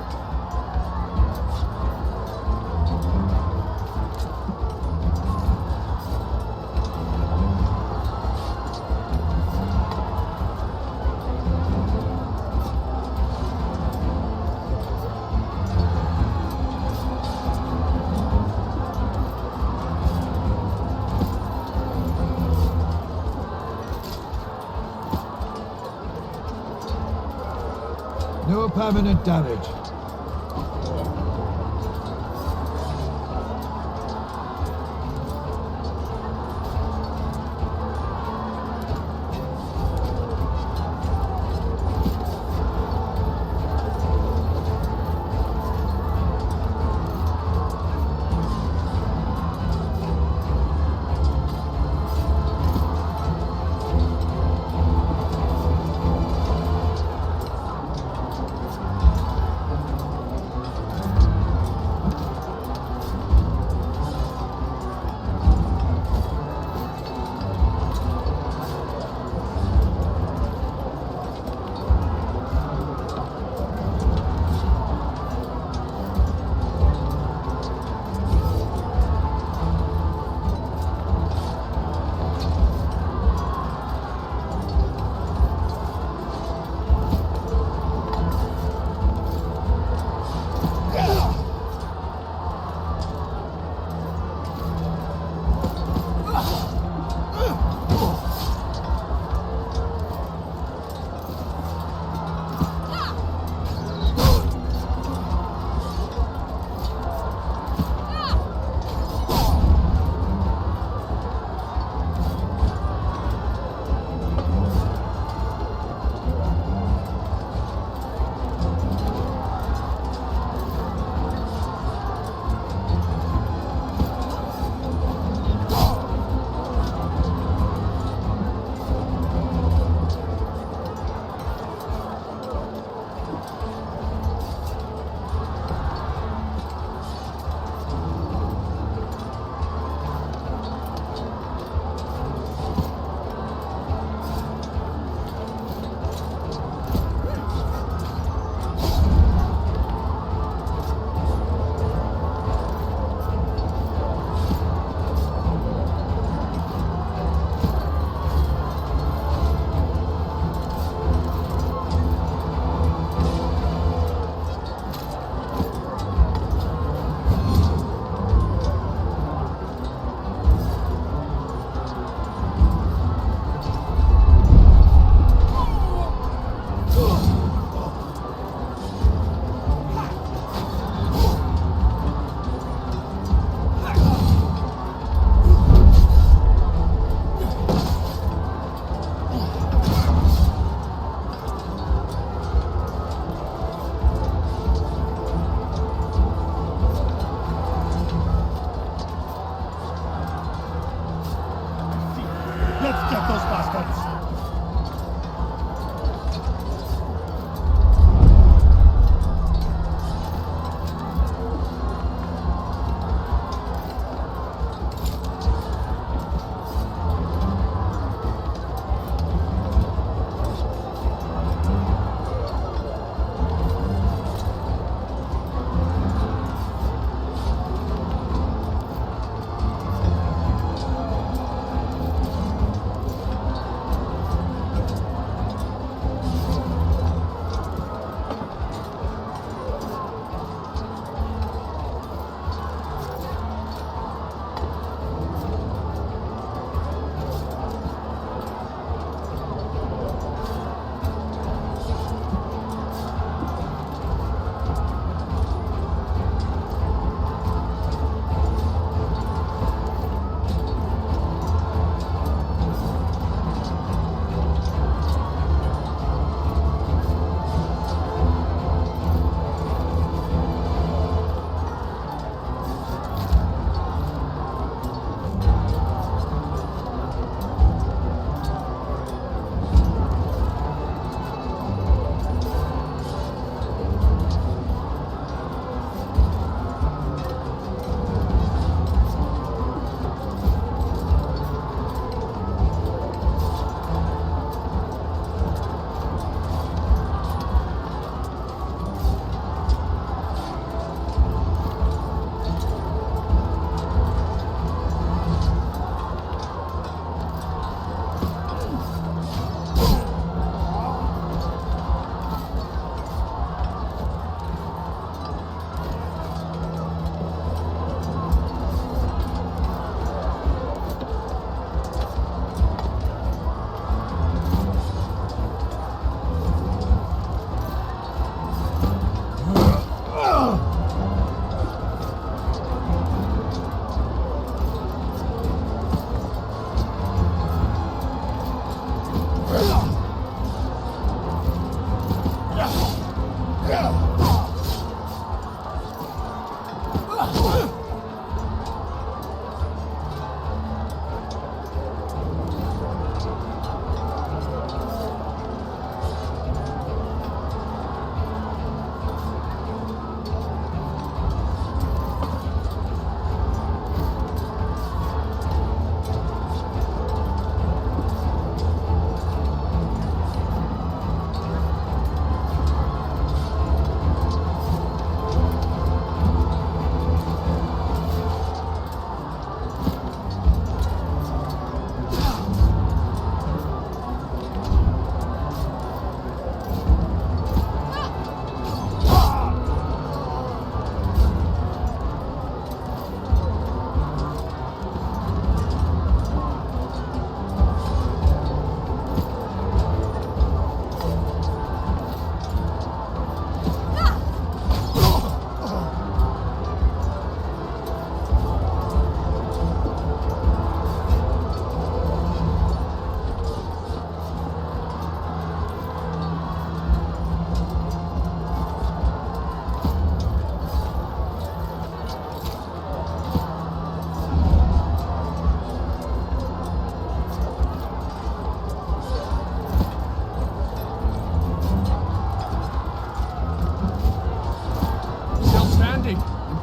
No permanent damage.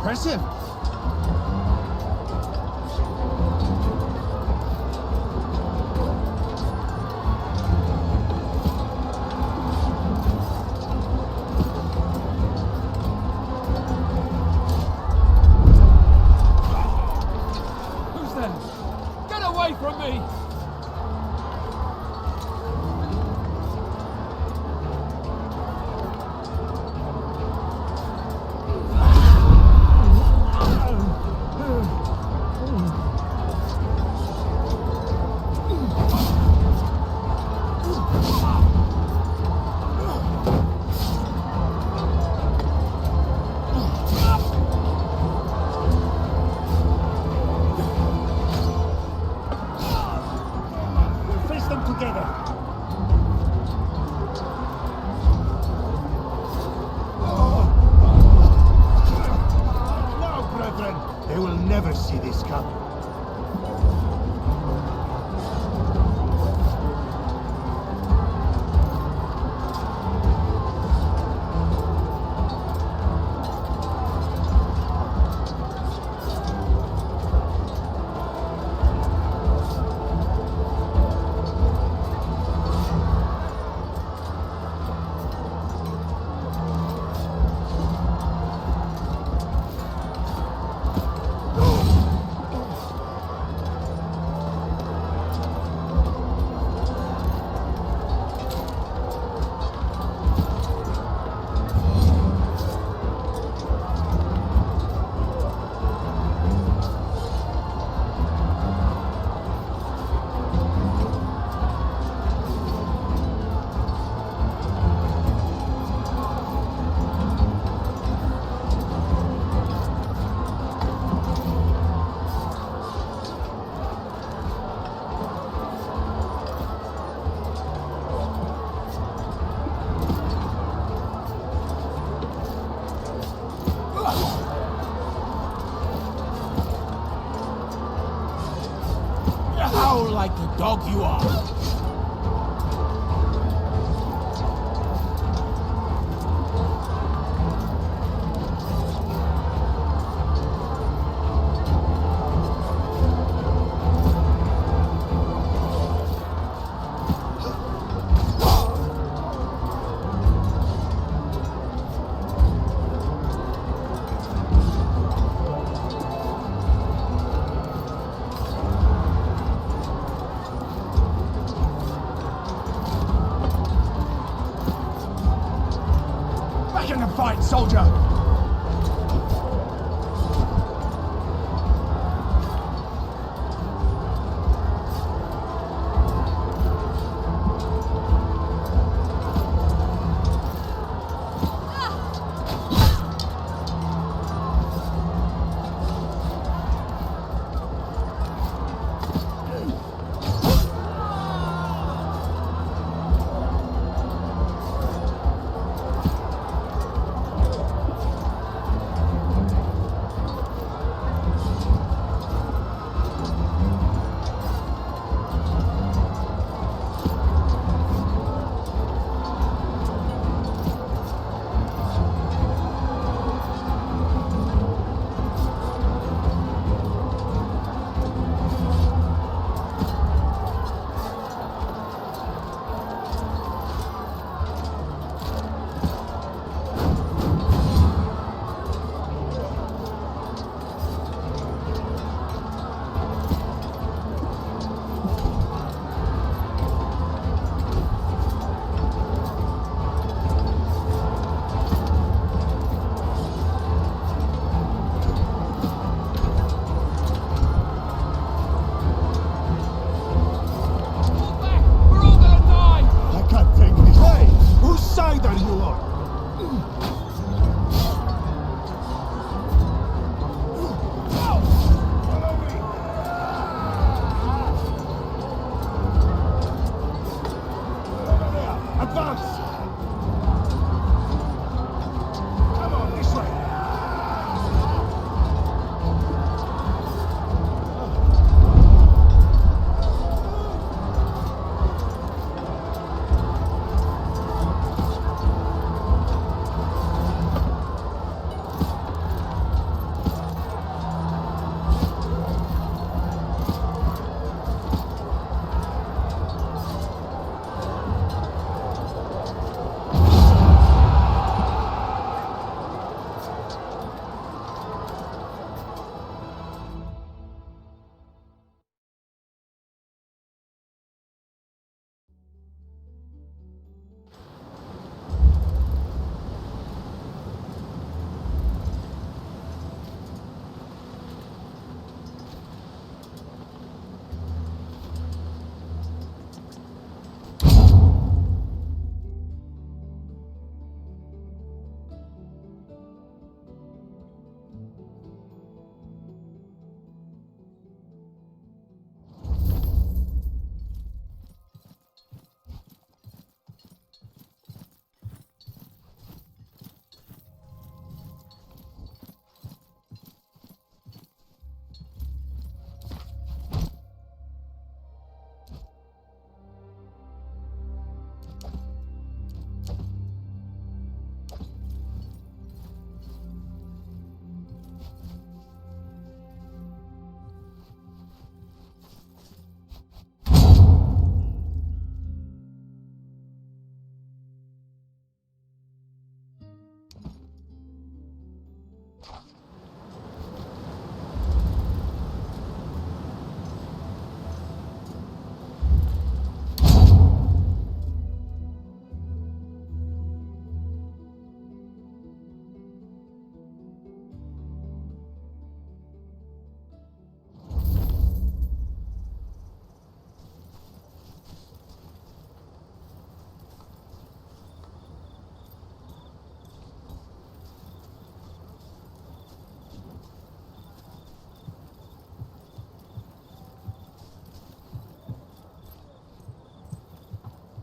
impressive. Who's there? Get away from me! Howl like the dog you are. Fight, soldier!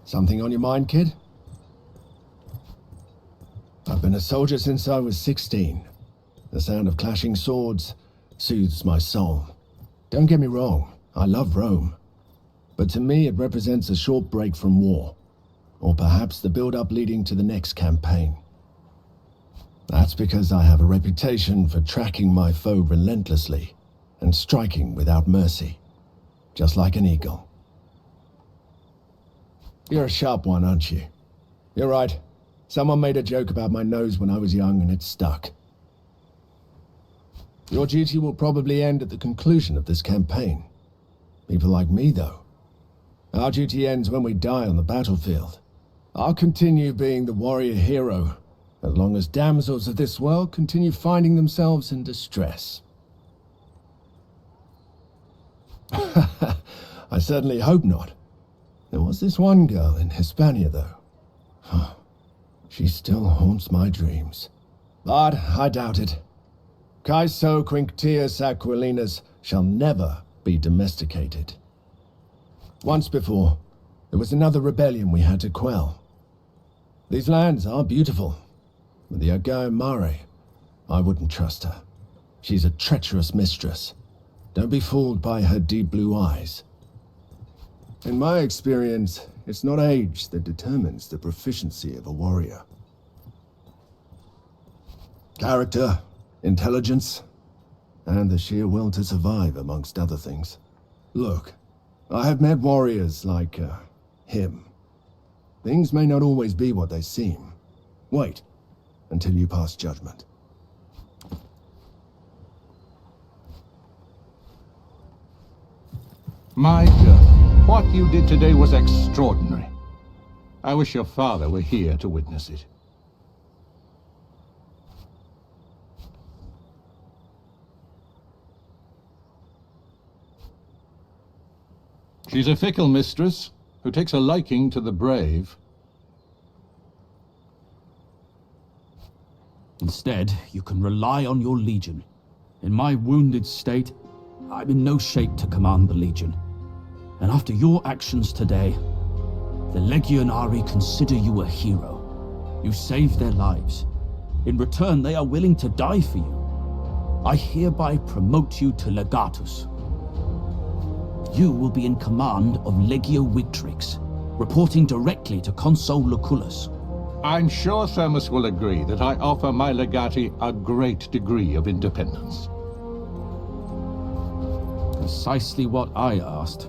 Something on your mind, kid? I've been a soldier since I was 16. The sound of clashing swords soothes my soul. Don't get me wrong, I love Rome. But to me it represents a short break from war. Or perhaps the build-up leading to the next campaign. That's because I have a reputation for tracking my foe relentlessly and striking without mercy. Just like an eagle. You're a sharp one, aren't you? You're right. Someone made a joke about my nose when I was young and it stuck. Your duty will probably end at the conclusion of this campaign. People like me, though. Our duty ends when we die on the battlefield. I'll continue being the warrior hero, as long as damsels of this world continue finding themselves in distress. I certainly hope not. There was this one girl in Hispania, though. She still haunts my dreams. But I doubt it. Caeso Quinctius Aquilinus shall never be domesticated. Once before, there was another rebellion we had to quell. These lands are beautiful, but the Agae Mare, I wouldn't trust her. She's a treacherous mistress. Don't be fooled by her deep blue eyes. In my experience, it's not age that determines the proficiency of a warrior. Character, intelligence, and the sheer will to survive, amongst other things. Look, I have met warriors like, him. Things may not always be what they seem. Wait until you pass judgment. My girl, what you did today was extraordinary. I wish your father were here to witness it. She's a fickle mistress who takes a liking to the brave. Instead, you can rely on your legion. In my wounded state, I'm in no shape to command the legion. And after your actions today, the legionari consider you a hero. You saved their lives. In return, they are willing to die for you. I hereby promote you to legatus. You will be in command of Legio Victrix, reporting directly to Consul Lucullus. I'm sure Thermus will agree that I offer my legati a great degree of independence. Precisely what I asked.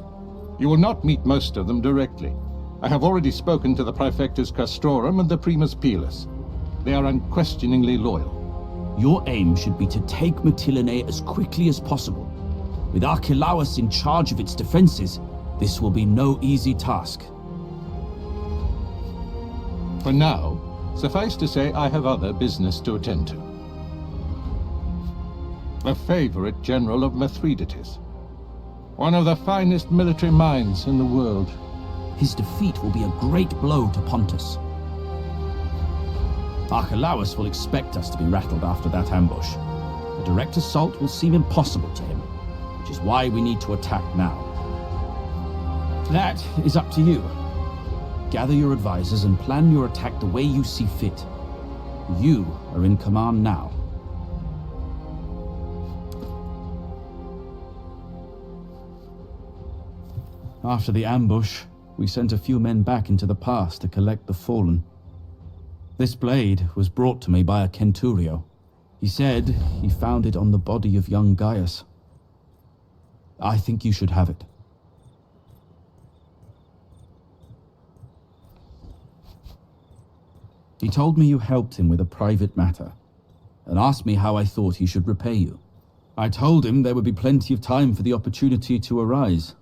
You will not meet most of them directly. I have already spoken to the Praefectus Castrorum and the Primus Pilus. They are unquestioningly loyal. Your aim should be to take Mitileну as quickly as possible. With Archelaus in charge of its defenses, this will be no easy task. For now, suffice to say I have other business to attend to. A favorite general of Mithridates. One of the finest military minds in the world. His defeat will be a great blow to Pontus. Archelaus will expect us to be rattled after that ambush. A direct assault will seem impossible to him, which is why we need to attack now. That is up to you. Gather your advisors and plan your attack the way you see fit. You are in command now. After the ambush, we sent a few men back into the pass to collect the fallen. This blade was brought to me by a centurio. He said he found it on the body of young Gaius. I think you should have it. He told me you helped him with a private matter, and asked me how I thought he should repay you. I told him there would be plenty of time for the opportunity to arise.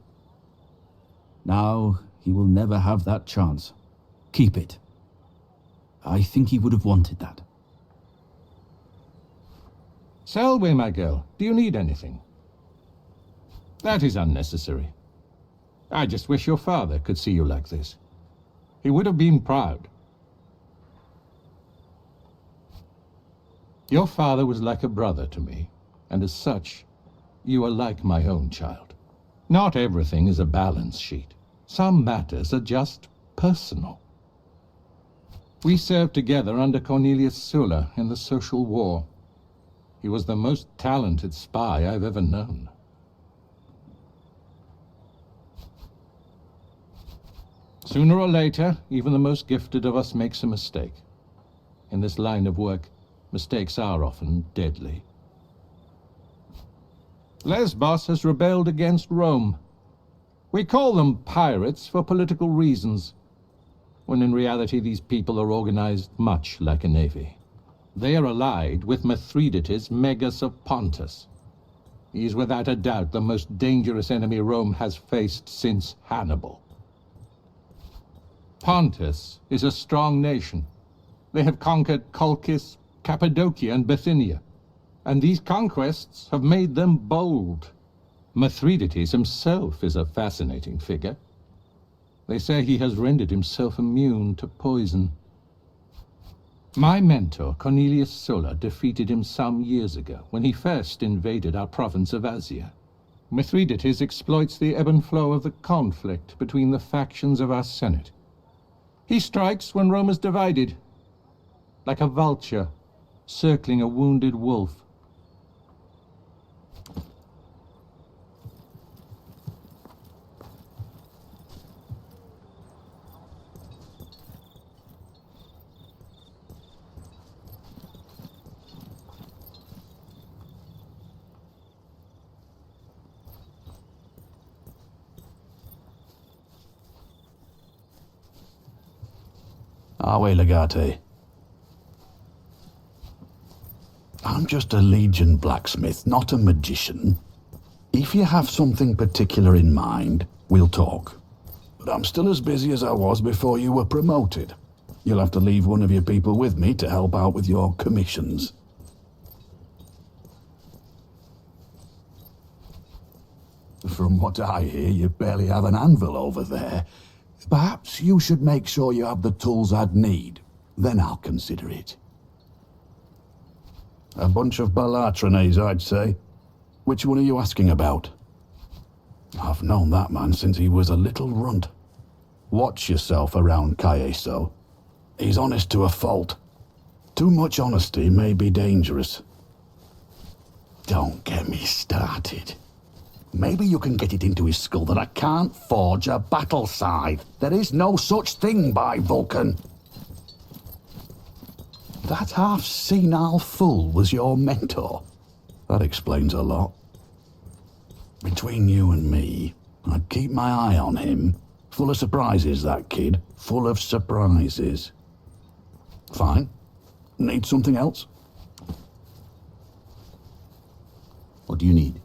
Now, he will never have that chance. Keep it. I think he would have wanted that. Selway, my girl, do you need anything? That is unnecessary. I just wish your father could see you like this. He would have been proud. Your father was like a brother to me, and as such, you are like my own child. Not everything is a balance sheet. Some matters are just personal. We served together under Cornelius Sulla in the Social War. He was the most talented spy I've ever known. Sooner or later, even the most gifted of us makes a mistake. In this line of work, mistakes are often deadly. Lesbos has rebelled against Rome. We call them pirates for political reasons, when in reality these people are organized much like a navy. They are allied with Mithridates, Megas of Pontus. He is without a doubt the most dangerous enemy Rome has faced since Hannibal. Pontus is a strong nation. They have conquered Colchis, Cappadocia, and Bithynia, and these conquests have made them bold. Mithridates himself is a fascinating figure. They say he has rendered himself immune to poison. My mentor, Cornelius Sulla, defeated him some years ago when he first invaded our province of Asia. Mithridates exploits the ebb and flow of the conflict between the factions of our Senate. He strikes when Rome is divided, like a vulture circling a wounded wolf. Are we, Legate? I'm just a Legion blacksmith, not a magician. If you have something particular in mind, we'll talk. But I'm still as busy as I was before you were promoted. You'll have to leave one of your people with me to help out with your commissions. From what I hear, you barely have an anvil over there. Perhaps you should make sure you have the tools I'd need. Then I'll consider it. A bunch of Balatrones, I'd say. Which one are you asking about? I've known that man since he was a little runt. Watch yourself around Caeso. He's honest to a fault. Too much honesty may be dangerous. Don't get me started. Maybe you can get it into his skull that I can't forge a battle scythe. There is no such thing, by Vulcan. That half-senile fool was your mentor. That explains a lot. Between you and me, I'd keep my eye on him. Full of surprises, that kid. Full of surprises. Fine. Need something else? What do you need?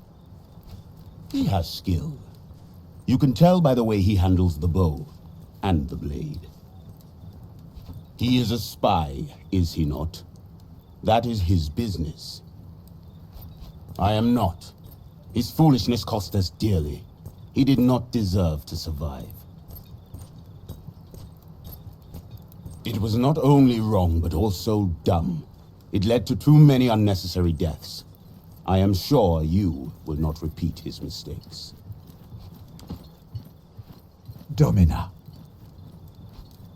He has skill. You can tell by the way he handles the bow and the blade. He is a spy, is he not? That is his business. I am not. His foolishness cost us dearly. He did not deserve to survive. It was not only wrong, but also dumb. It led to too many unnecessary deaths. I am sure you will not repeat his mistakes. Domina.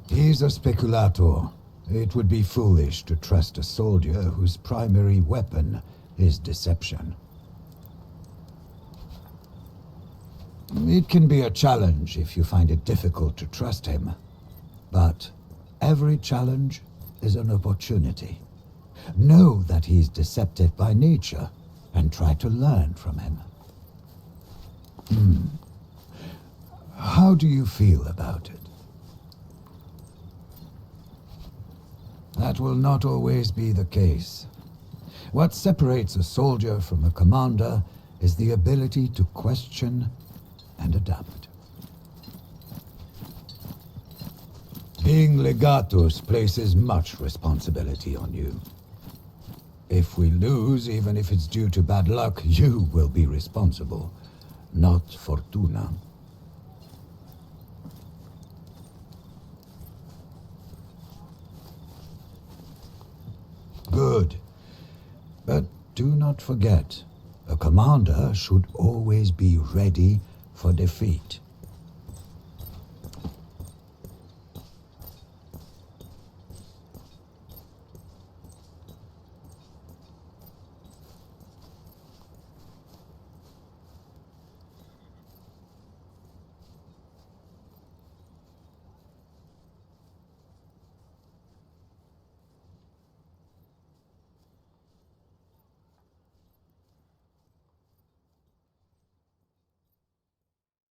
He's a speculator. It would be foolish to trust a soldier whose primary weapon is deception. It can be a challenge if you find it difficult to trust him. But every challenge is an opportunity. Know that he's deceptive by nature, and try to learn from him. How do you feel about it? That will not always be the case. What separates a soldier from a commander is the ability to question and adapt. Being legatus places much responsibility on you. If we lose, even if it's due to bad luck, you will be responsible, not Fortuna. Good. But do not forget, a commander should always be ready for defeat.